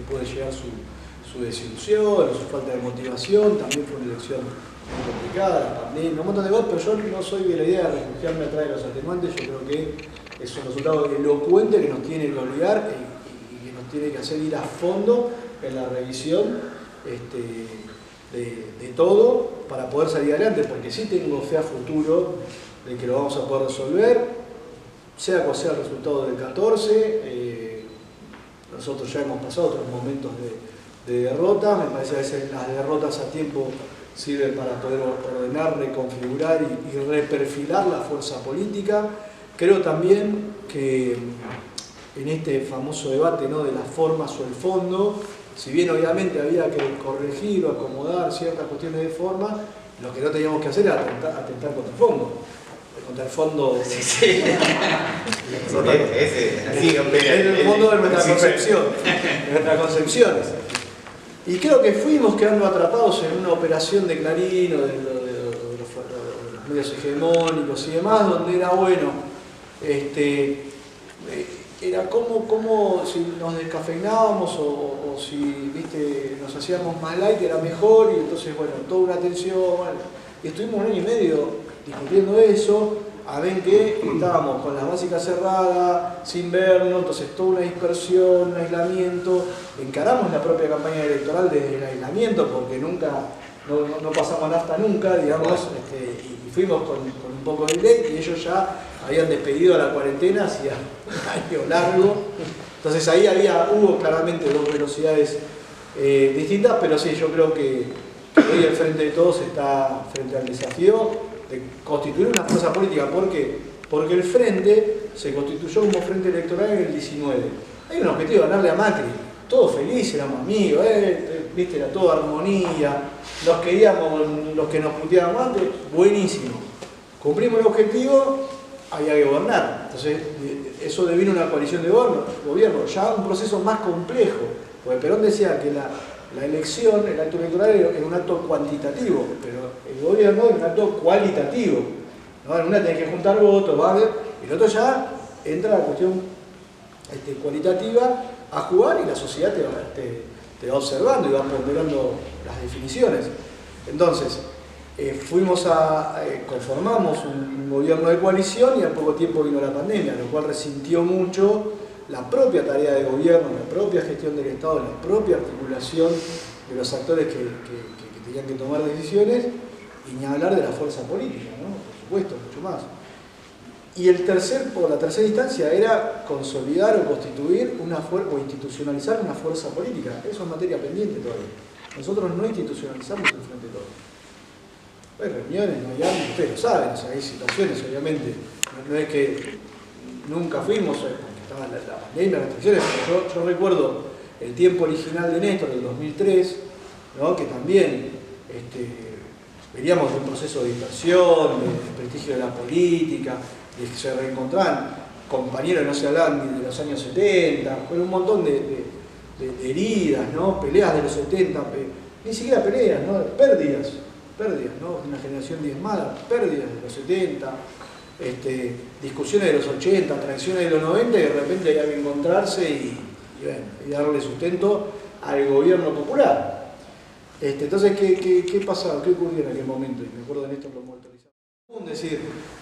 C: puede llegar su desilusión o su falta de motivación. También fue una elección muy complicada, pandemia, un montón de cosas, pero yo no soy de la idea de refugiarme atrás de los atenuantes. Yo creo que es un resultado elocuente que nos tiene que obligar y que nos tiene que hacer ir a fondo en la revisión de todo para poder salir adelante, porque sí tengo fe a futuro de que lo vamos a poder resolver, sea cual sea el resultado del 14. Nosotros ya hemos pasado otros momentos de derrota, me parece que a veces las derrotas a tiempo sirven para poder ordenar, reconfigurar y reperfilar la fuerza política. Creo también que en este famoso debate, ¿no?, de las formas o el fondo, si bien obviamente había que corregir o acomodar ciertas cuestiones de forma, lo que no teníamos que hacer era atentar contra el fondo. Contra el fondo...
A: Sí, sí.
C: el fondo de nuestra concepción, de nuestras concepciones. Y creo que fuimos quedando atrapados en una operación de Clarín o de los medios hegemónicos y demás, donde era bueno, era como si nos descafeinábamos o si, viste, nos hacíamos más light era mejor, y entonces, bueno, toda una tensión, bueno, y estuvimos 1 año y medio discutiendo eso, a ver que estábamos con las básicas cerradas, sin vernos, entonces toda una dispersión, un aislamiento. Encaramos la propia campaña electoral desde el aislamiento, porque no pasamos nafta nunca, digamos, y fuimos con un poco de delay, y ellos ya habían despedido a la cuarentena hacía un año largo. Entonces ahí hubo claramente 2 velocidades distintas, pero sí, yo creo que hoy el Frente de Todos está frente al desafío de constituir una fuerza política. ¿Por qué? Porque el Frente se constituyó como Frente Electoral en el 19. Hay un objetivo, ganarle a Macri. Todos felices, éramos amigos, viste, era toda armonía. Los queríamos, los que nos puteábamos antes, buenísimo. Cumplimos el objetivo, había que gobernar. Entonces, eso devino una coalición de gobierno, ya un proceso más complejo. Porque Perón decía que la elección, el acto electoral era un acto cuantitativo, pero el gobierno era un acto cualitativo, ¿no? En una tenés que juntar votos, ¿vale? Y en el otro ya entra la cuestión cualitativa a jugar, y la sociedad te va observando y va ponderando las definiciones. Entonces, conformamos un gobierno de coalición, y al poco tiempo vino la pandemia, lo cual resintió mucho la propia tarea de gobierno, la propia gestión del Estado, la propia articulación de los actores que tenían que tomar decisiones, y ni hablar de la fuerza política, ¿no? Por supuesto, mucho más. Y la tercera instancia era consolidar o constituir o institucionalizar una fuerza política. Eso es materia pendiente todavía. Nosotros no institucionalizamos el Frente de Todos. Hay reuniones, no hay algo, ustedes lo saben, o sea, hay situaciones, obviamente. No es que nunca fuimos, estaba la pandemia, las restricciones, pero yo recuerdo el tiempo original de Néstor, del 2003, ¿no?, que también veníamos de un proceso de dispersión, de prestigio de la política, de que se reencontraban compañeros que no se hablaban ni de los años 70, con un montón de heridas, ¿no?, peleas de los 70, ni siquiera peleas, ¿no?, pérdidas, ¿no?, una generación diezmada, pérdidas de los 70, discusiones de los 80, traiciones de los 90, y de repente había que encontrarse y darle sustento al gobierno popular. Entonces, ¿qué pasaba? ¿Qué ocurrió en aquel momento? Y me acuerdo de Néstor lo motorizaba. Es decir,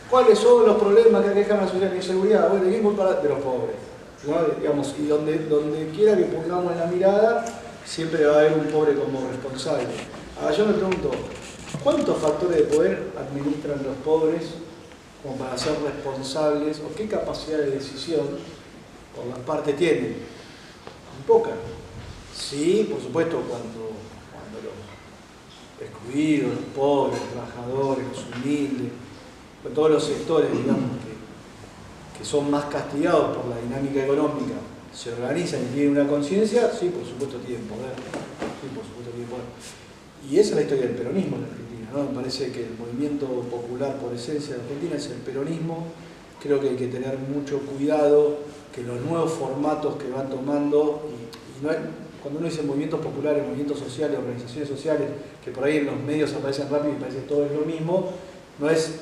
C: ¿cuáles son los problemas que aquejan a la sociedad? La inseguridad. Bueno, ¿quién culpa? De los pobres, ¿no? Digamos, y donde quiera que pongamos la mirada, siempre va a haber un pobre como responsable. Ahora yo me pregunto, ¿cuántos factores de poder administran los pobres como para ser responsables, o qué capacidad de decisión por la parte tienen? Muy poca. Sí, por supuesto, cuando los excluidos, los pobres, los trabajadores, los humildes, todos los sectores, digamos, que son más castigados por la dinámica económica, se organizan y tienen una conciencia, sí, por supuesto tienen poder. Sí, por supuesto tienen poder. Y esa es la historia del peronismo en Argentina, ¿no? Me parece que el movimiento popular por esencia de Argentina es el peronismo. Creo que hay que tener mucho cuidado que los nuevos formatos que van tomando, y no hay, cuando uno dice movimientos populares, movimientos sociales, organizaciones sociales, que por ahí en los medios aparecen rápido y parece que todo es lo mismo, no es,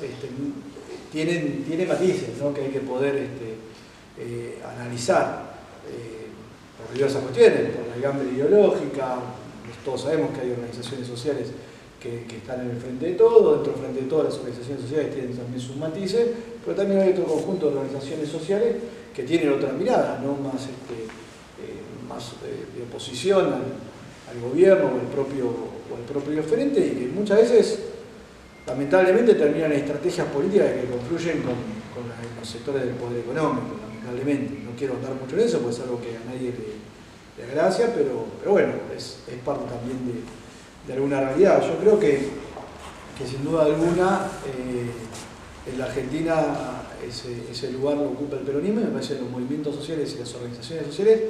C: tiene matices, ¿no? Que hay que poder analizar por diversas cuestiones, por la gambre ideológica. Todos sabemos que hay organizaciones sociales que están en el frente de todo, dentro del frente de todas las organizaciones sociales tienen también sus matices, pero también hay otro conjunto de organizaciones sociales que tienen otra mirada, ¿no? Más de oposición al gobierno o al propio frente, y que muchas veces lamentablemente terminan en estrategias políticas que confluyen con los sectores del poder económico, lamentablemente. No quiero andar mucho en eso porque es algo que a nadie le gracia, pero bueno, es parte también de alguna realidad. Yo creo que sin duda alguna en la Argentina ese lugar lo ocupa el peronismo, y me parece que los movimientos sociales y las organizaciones sociales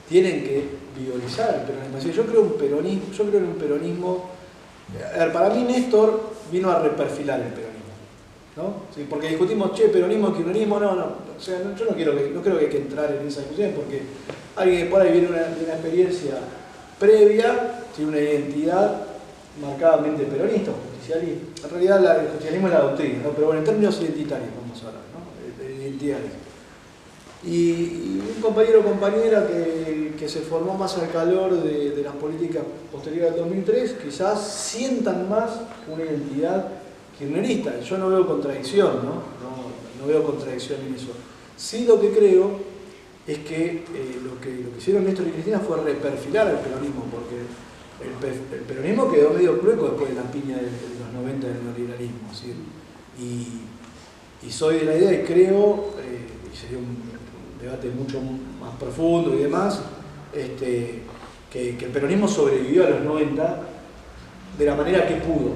C: tienen que visualizar el peronismo. Yo creo en un peronismo. A ver, para mí Néstor vino a reperfilar el peronismo, ¿no? Sí, porque discutimos, peronismo, kirchnerismo, no. O sea, yo no creo que hay que entrar en esa discusión, porque alguien que por ahí viene de una experiencia previa, tiene una identidad marcadamente peronista o justicialista. En realidad el justicialismo es la doctrina, ¿no? Pero bueno, en términos identitarios vamos a hablar, ¿no? De identidades. Y un compañero o compañera que se formó más al calor de las políticas posteriores al 2003, quizás sientan más una identidad kirchnerista. Yo no veo contradicción, no veo contradicción en eso. Sí, lo que creo es que lo que hicieron Néstor y Cristina fue reperfilar el peronismo, porque el peronismo quedó medio clueco después de la piña de los 90 del neoliberalismo, ¿sí? Y soy de la idea y creo, y sería un debate mucho más profundo y demás, que el peronismo sobrevivió a los 90 de la manera que pudo.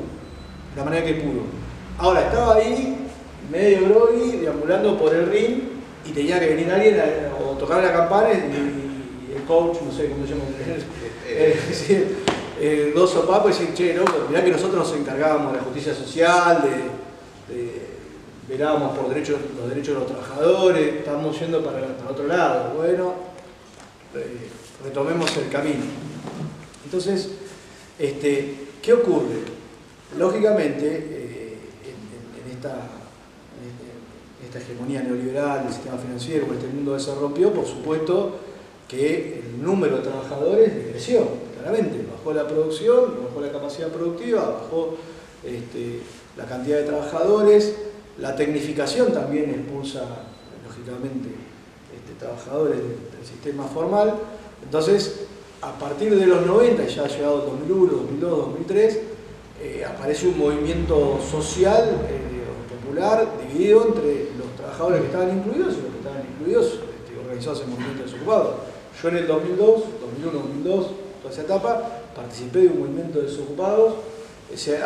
C: Ahora, estaba ahí, medio groggy, deambulando por el ring, y tenía que venir alguien o tocar la campana y el coach, no sé cómo se llama, dos sopapos y decir, che, loco, mirá que nosotros nos encargábamos de la justicia social, velábamos por los derechos de los trabajadores, estábamos yendo para otro lado. Bueno, retomemos el camino. Entonces, ¿qué ocurre? Lógicamente, en esta hegemonía neoliberal del sistema financiero, este mundo se rompió, por supuesto que el número de trabajadores creció, claramente. Bajó la producción, bajó la capacidad productiva, bajó la cantidad de trabajadores. La tecnificación también expulsa, lógicamente, trabajadores del sistema formal. Entonces, a partir de los 90, ya ha llegado el 2001, 2002, 2003, aparece un movimiento social popular dividido entre los trabajadores que estaban incluidos y los que estaban incluidos, organizados en movimientos desocupados. Yo en el 2002, 2001, 2002, toda esa etapa, participé de un movimiento de desocupados.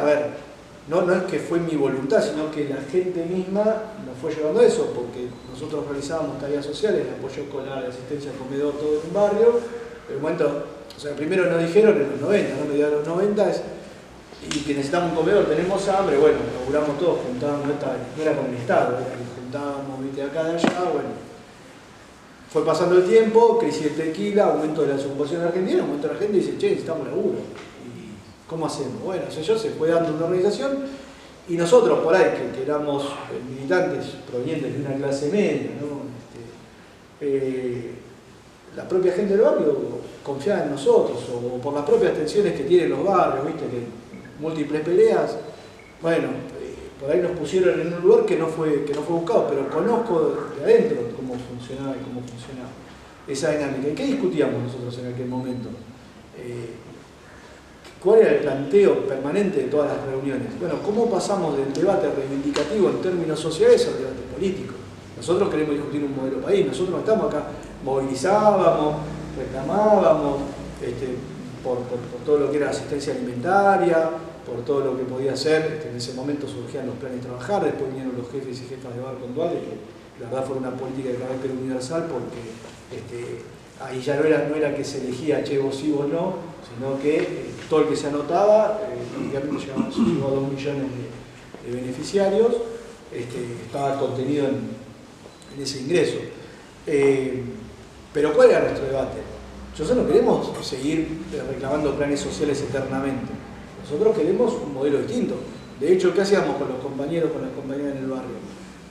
C: A ver, no es que fue mi voluntad, sino que la gente misma nos fue llevando a eso, porque nosotros realizábamos tareas sociales, el apoyo escolar, la asistencia al comedor, todo en un barrio. En el momento, primero nos dijeron en los 90, ¿no? Mediados de los 90, y que necesitamos un comedor, tenemos hambre, bueno, laburamos todos, juntábamos, no era con el Estado, juntábamos, de acá, de allá, bueno. Fue pasando el tiempo, crisis del tequila, aumento de la desocupación en Argentina, un momento la gente dice, che, necesitamos laburo. ¿Cómo hacemos? Bueno, se fue dando una organización, y nosotros por ahí, que éramos militantes provenientes de una clase media, ¿no? La propia gente del barrio confiaba en nosotros, o por las propias tensiones que tienen los barrios, ¿viste? Que múltiples peleas, bueno, por ahí nos pusieron en un lugar que no fue buscado, pero conozco de adentro cómo funcionaba esa dinámica. ¿Y qué discutíamos nosotros en aquel momento? ¿Cuál era el planteo permanente de todas las reuniones? Bueno, ¿cómo pasamos del debate reivindicativo en términos sociales al debate político? Nosotros queremos discutir un modelo país, nosotros no estamos acá, movilizábamos, reclamábamos por todo lo que era asistencia alimentaria, por todo lo que podía ser, en ese momento surgían los planes de trabajar, después vinieron los jefes y jefas de bar puntuales, que la verdad fue una política de carácter universal, porque ahí ya no era que se elegía, che, vos sí, vos no, sino que todo el que se anotaba, prácticamente llegó a 2 millones de beneficiarios, estaba contenido en ese ingreso. Pero ¿cuál era nuestro debate? Nosotros no queremos seguir reclamando planes sociales eternamente. Nosotros queremos un modelo distinto. De hecho, ¿qué hacíamos con los compañeros, con las compañeras en el barrio?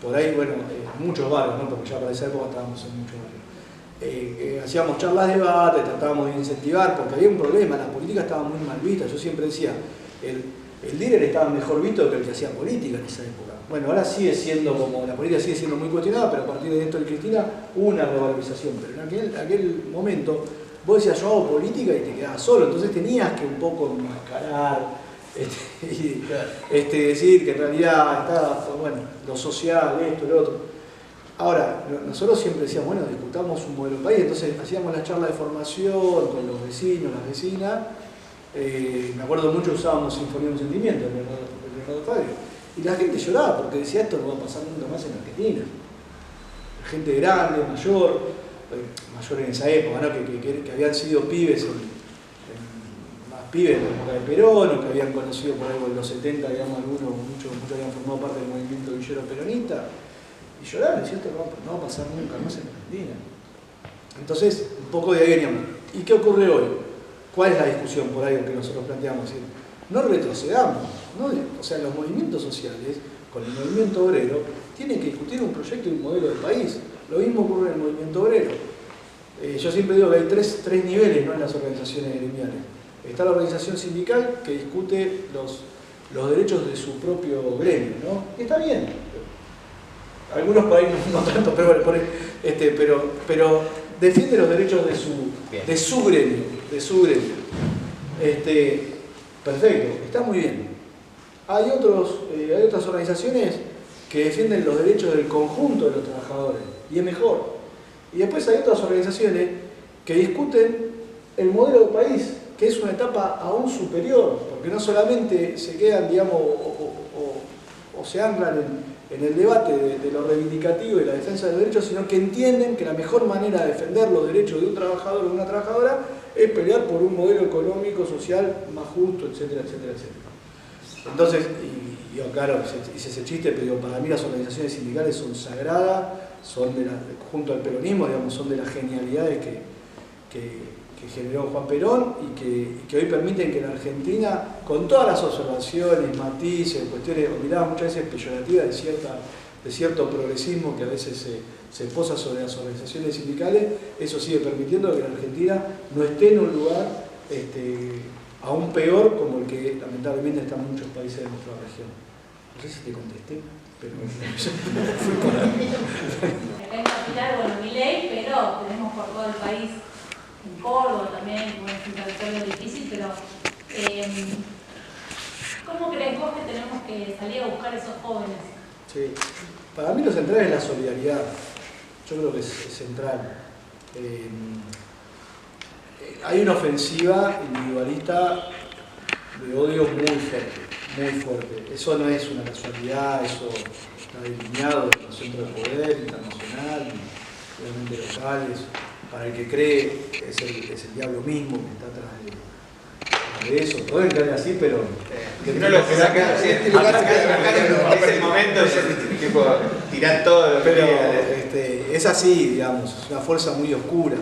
C: Por ahí, bueno, muchos barrios, ¿no? Porque ya para esa época estábamos en muchos barrios. Hacíamos charlas de debate, tratábamos de incentivar, porque había un problema, la política estaba muy mal vista. Yo siempre decía, el líder estaba mejor visto que el que hacía política en esa época. Bueno, ahora sigue siendo como, la política sigue siendo muy cuestionada, pero a partir de esto de Cristina hubo una revalorización. Pero en aquel momento vos decías, yo hago política y te quedabas solo, entonces tenías que un poco enmascarar, decir que en realidad estaba, bueno, lo social, esto, lo otro. Ahora, nosotros siempre decíamos, bueno, discutamos un modelo de país, entonces hacíamos la charla de formación con los vecinos, las vecinas. Me acuerdo mucho usábamos Sinfonía de un Sentimiento, de Leonardo Fabio. Y la gente lloraba porque decía, esto no va a pasar nunca más en Argentina. Gente grande, mayor en esa época, ¿no? que habían sido pibes, más pibes en la época de Perón, o que habían conocido por algo en los 70, digamos, muchos habían formado parte del movimiento villero peronista, y lloraban, decían, esto no va a pasar nunca más en Argentina. Entonces, un poco de ahí veníamos. ¿Y qué ocurre hoy? ¿Cuál es la discusión por ahí que nosotros planteamos? No retrocedamos, ¿no? O sea, los movimientos sociales, con el movimiento obrero, tienen que discutir un proyecto y un modelo de país. Lo mismo ocurre en el movimiento obrero. Yo siempre digo que hay tres niveles, ¿no?, en las organizaciones gremiales. Está la organización sindical que discute los derechos de su propio gremio, ¿no? Y está bien. Algunos por ahí no tanto, pero bueno, pero defiende los derechos de su gremio. Perfecto, está muy bien. Hay otras organizaciones que defienden los derechos del conjunto de los trabajadores, y es mejor. Y después hay otras organizaciones que discuten el modelo de país, que es una etapa aún superior, porque no solamente se quedan, digamos, o se anclan en el debate de lo reivindicativo y la defensa de los derechos, sino que entienden que la mejor manera de defender los derechos de un trabajador o de una trabajadora es pelear por un modelo económico, social más justo, etcétera, etcétera, etcétera. Entonces, y yo, claro, hice ese chiste, pero para mí las organizaciones sindicales son sagradas, son junto al peronismo, digamos, son de las genialidades que generó Juan Perón y que hoy permiten que en Argentina, con todas las observaciones, matices, cuestiones, miradas muchas veces peyorativas de cierto progresismo que a veces se posa sobre las organizaciones sindicales, eso sigue permitiendo que la Argentina no esté en un lugar aún peor como el que lamentablemente está en muchos países de nuestra región. No sé si te contesté, pero fui por ahí.
D: Acá en Capital, bueno, Milei, pero tenemos por todo el país, en Córdoba también, es un territorio difícil, pero ¿cómo crees vos que tenemos que salir a buscar esos jóvenes?
C: Sí, para mí lo central es la solidaridad. Yo creo que es central. Hay una ofensiva individualista de odio muy fuerte. Eso no es una casualidad, eso está delineado en los centros de poder internacional, obviamente locales. Para el que cree es el diablo mismo que está atrás de eso. Pueden creer así, pero
A: no lo que saca, es el momento de tipo, tirar todo lo que
C: pero es así, digamos, es una fuerza muy oscura.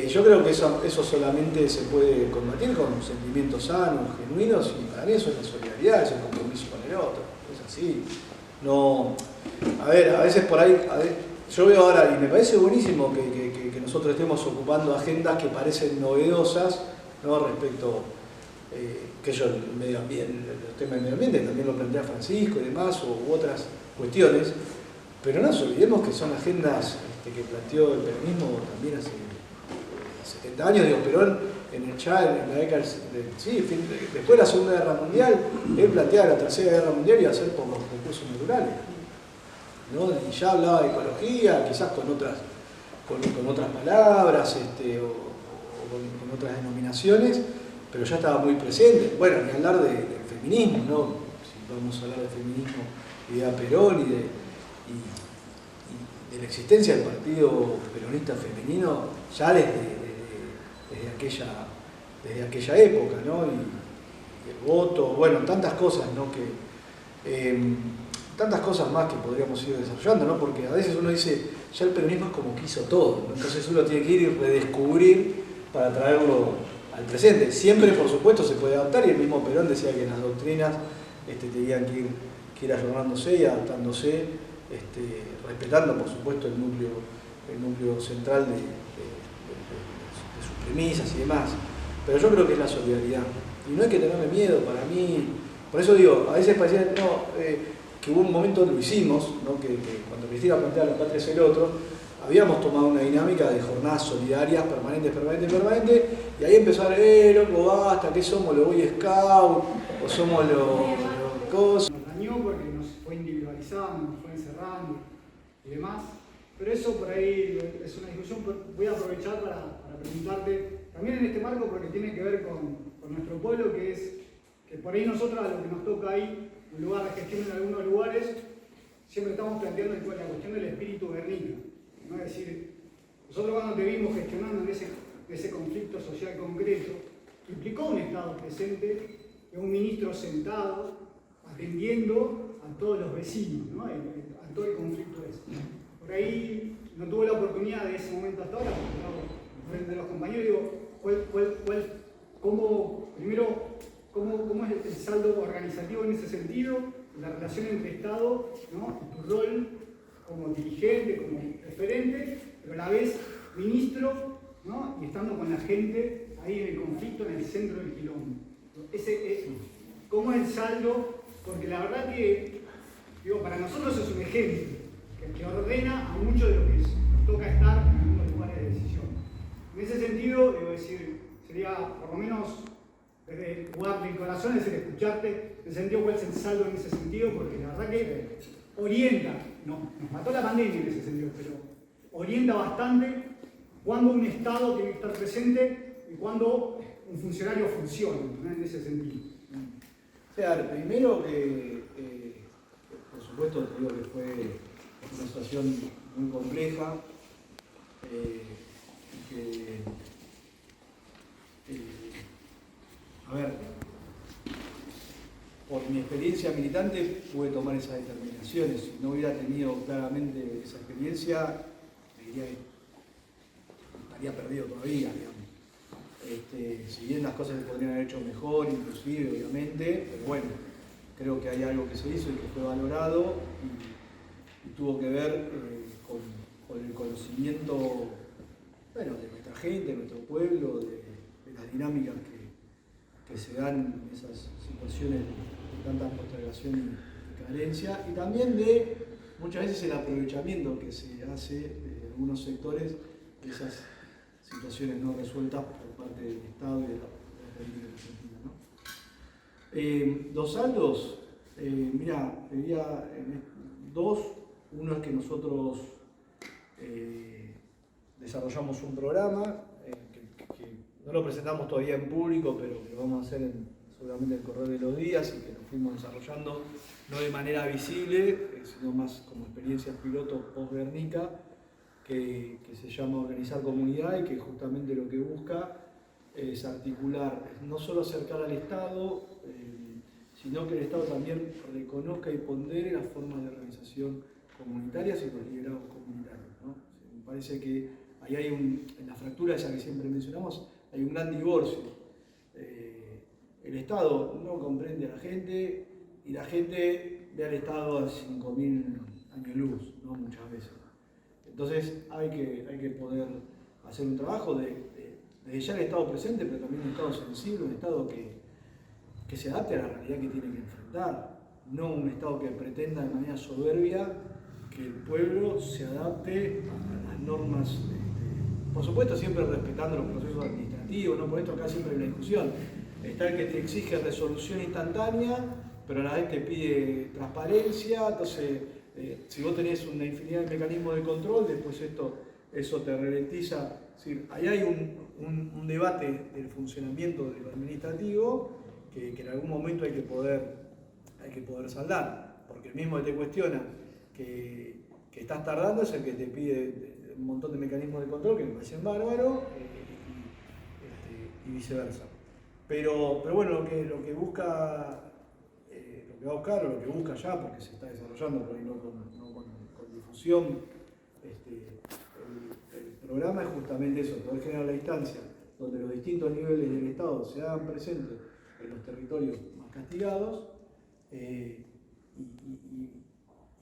C: Yo creo que eso solamente se puede combatir con sentimientos sanos, genuinos, y para mí eso es la solidaridad, es el compromiso con el otro. Es así. No, a veces por ahí, yo veo ahora, y me parece buenísimo que nosotros estemos ocupando agendas que parecen novedosas, ¿no?, respecto que yo, el medio ambiente, el tema del medio ambiente también lo plantea Francisco y demás, u otras cuestiones, pero no nos olvidemos que son agendas que planteó el peronismo también hace 70 años. Digo, Perón en la década después de la Segunda Guerra Mundial, él planteaba la Tercera Guerra Mundial iba a ser por los recursos naturales, ¿no? Y ya hablaba de ecología, quizás con otras palabras o con otras denominaciones, pero ya estaba muy presente. Bueno, ni hablar del feminismo, ¿no? Si vamos a hablar del feminismo, idea Perón y de la existencia del Partido Peronista Femenino, ya desde aquella desde aquella época, ¿no? Y el voto, bueno, tantas cosas, ¿no? Tantas cosas más que podríamos ir desarrollando, ¿no? Porque a veces uno dice, ya el peronismo es como que hizo todo, ¿no? Entonces uno tiene que ir y redescubrir para traerlo al presente. Siempre, por supuesto, se puede adaptar, y el mismo Perón decía que en las doctrinas tenían que ir ayornándose y adaptándose, respetando, por supuesto, el núcleo central de sus premisas y demás. Pero yo creo que es la solidaridad. Y no hay que tenerle miedo, para mí. Por eso digo, a veces parecía que hubo un momento donde lo hicimos, ¿no? que cuando Cristina planteaba la patria es el otro, habíamos tomado una dinámica de jornadas solidarias permanentes, y ahí empezó a ver, loco, basta, ¿qué somos los Boy Scouts? ¿O somos los cosas?
E: Nos dañó porque nos fue individualizando, nos fue encerrando y demás. Pero eso por ahí es una discusión. Voy a aprovechar para preguntarte, también en este marco, porque tiene que ver con nuestro pueblo, que por ahí nosotros a lo que nos toca ahí, en lugar de gestión en algunos lugares, siempre estamos planteando la cuestión del espíritu Guernica, ¿no? Es decir, nosotros cuando te vimos gestionando en ese conflicto social concreto, implicó un Estado presente, un ministro sentado, atendiendo a todos los vecinos, ¿no? A todo el conflicto ese. Por ahí no tuve la oportunidad de ese momento hasta ahora, porque frente a los compañeros digo, ¿cómo es el saldo organizativo en ese sentido? La relación entre Estado, ¿no? Tu rol como dirigente, como referente, pero a la vez ministro, ¿no? Y estando con la gente ahí en el conflicto, en el centro del quilombo. ¿Cómo es el saldo? Porque la verdad que, digo, para nosotros es un ejemplo que ordena a mucho de lo que nos toca estar en algunos lugares de decisión. En ese sentido, debo decir, sería por lo menos desde el lugar del corazón, es decir, escucharte, en el sentido cuál es el saldo en ese sentido, porque la verdad que orienta, nos mató la pandemia en ese sentido, pero orienta bastante cuándo un Estado tiene que estar presente y cuándo un funcionario funciona, ¿no? En ese sentido.
C: O sea, primero, por supuesto, te digo que fue una situación muy compleja, a ver, por mi experiencia militante pude tomar esas determinaciones. Si no hubiera tenido claramente esa experiencia, me diría que estaría perdido todavía, digamos. Si bien las cosas se podrían haber hecho mejor, inclusive, obviamente, pero bueno, creo que hay algo que se hizo y que fue valorado y tuvo que ver con el conocimiento, bueno, de nuestra gente, de nuestro pueblo, de las dinámicas que se dan en esas situaciones de tanta postergación y carencia, y también de muchas veces el aprovechamiento que se hace de algunos sectores de esas situaciones no resueltas por parte del Estado y de la política argentina, ¿no? Los saldos, mira, diría dos. Uno es que nosotros desarrollamos un programa que no lo presentamos todavía en público, pero que lo vamos a hacer seguramente en el correr de los días, y que lo fuimos desarrollando no de manera visible, sino más como experiencias piloto post-Guernica, que se llama Organizar Comunidad, y que justamente lo que busca es articular, no solo acercar al Estado, sino que el Estado también reconozca y pondere las formas de organización comunitarias y los liderados comunitarios, ¿no? Me parece que ahí hay en la fractura esa que siempre mencionamos, hay un gran divorcio. El Estado no comprende a la gente y la gente ve al Estado a 5.000 años luz, ¿no? Muchas veces. Entonces hay que poder hacer un trabajo de ya el Estado presente, pero también un Estado sensible, un Estado que se adapte a la realidad que tiene que enfrentar, no un Estado que pretenda de manera soberbia que el pueblo se adapte a las normas, por supuesto siempre respetando los procesos administrativos, ¿no? Por esto acá siempre hay una discusión. Está el que te exige resolución instantánea, pero a la vez te pide transparencia, entonces si vos tenés una infinidad de mecanismos de control, después eso te ralentiza. Es decir, ahí hay un debate del funcionamiento de lo administrativo que en algún momento hay que poder saldar, porque el mismo que te cuestiona que estás tardando es el que te pide un montón de mecanismos de control que me parecen bárbaros, y viceversa. Pero bueno, lo que busca, lo que va a buscar, o lo que busca ya, porque se está desarrollando, pero no con difusión, el programa es justamente eso, poder generar la instancia donde los distintos niveles del Estado se hagan presentes en los territorios más castigados, y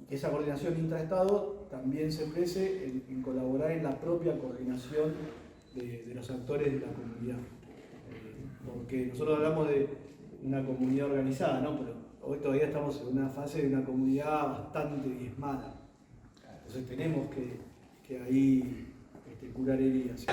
C: que esa coordinación intraestado también se exprese en colaborar en la propia coordinación de los actores de la comunidad. Porque nosotros hablamos de una comunidad organizada, ¿no? Pero hoy todavía estamos en una fase de una comunidad bastante diezmada. Entonces tenemos que ahí curar heridas.